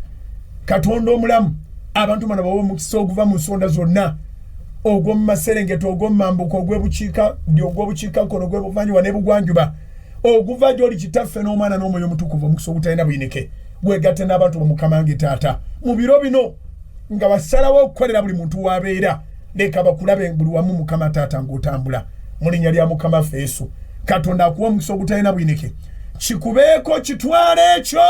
Katonda omulamu, abantu bano bawe omukisa oguva mu nsonda zonna, ogw'omu Maserengeta, ogw'omu Mambuka, ogw'ebukiika ddyo, ogw'obukiikakkono, ogw'ebuvanjuba n'ebugwanjuba, oguva gy'oli Kitaffe n'Omwana n'Omwoyo Omutukuvu, omukisa ogutaalina buyinike, gwegatte n'abantu ba Mukama nge Taata. Mu biro bino nga basalawo okukolera buli muntu w'abeera, leka bakulabe buli wamu Mukama Taata ng'otambula mu linnya lya Mukama ffe Yesu. Katonda akuwa omukisa ogutaalina buyinike, kikubeeko kitwale ekyo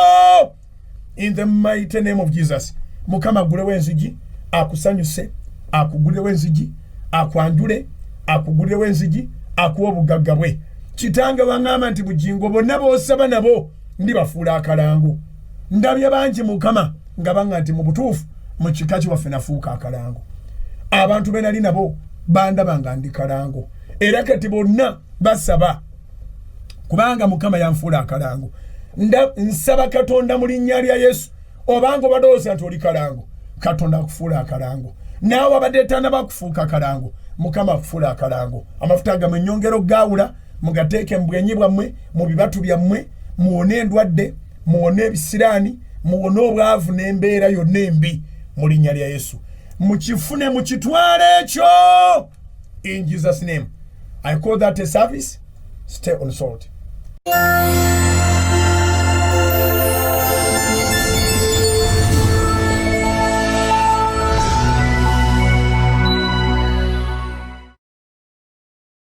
in the mighty name of Jesus. Mukama agulewo enzigi, akusanyuse, akugulewo enzigi, akwanjule, akugulewo enzigi, akuwa obugagga bwe. Kitange baŋŋamba nti bugingo bonna b'osaba nabo ndibafuula akalango. Ndabye bangi Mukama nga baŋŋamba nti mu butuufu mu kika kiwaffe nafuuka akalango. Abantu be nali nabo bandaba nga ndi kalango, era kati bonna basaba kubanga Mukama yanfuula akalango. Nsaba Katonda mu linnya lya Yesu, obanga obadooza nti oli kalango, Katonda akufuula akalango. Naawe abadde tannabakufuuka akalango, Mukama akufuula akalango. Amafuta gamwe ennyongero gaawula, mugateeke mu bwenyi bwammwe, mu bibatu byammwe, muwone endwadde, muwone ebisiraani, muwone obwavu n'embeera yonna embi mu linnya lya Yesu. Mukifune mukitwale ekyo in Jesus name. I call that a service. Stay on salt.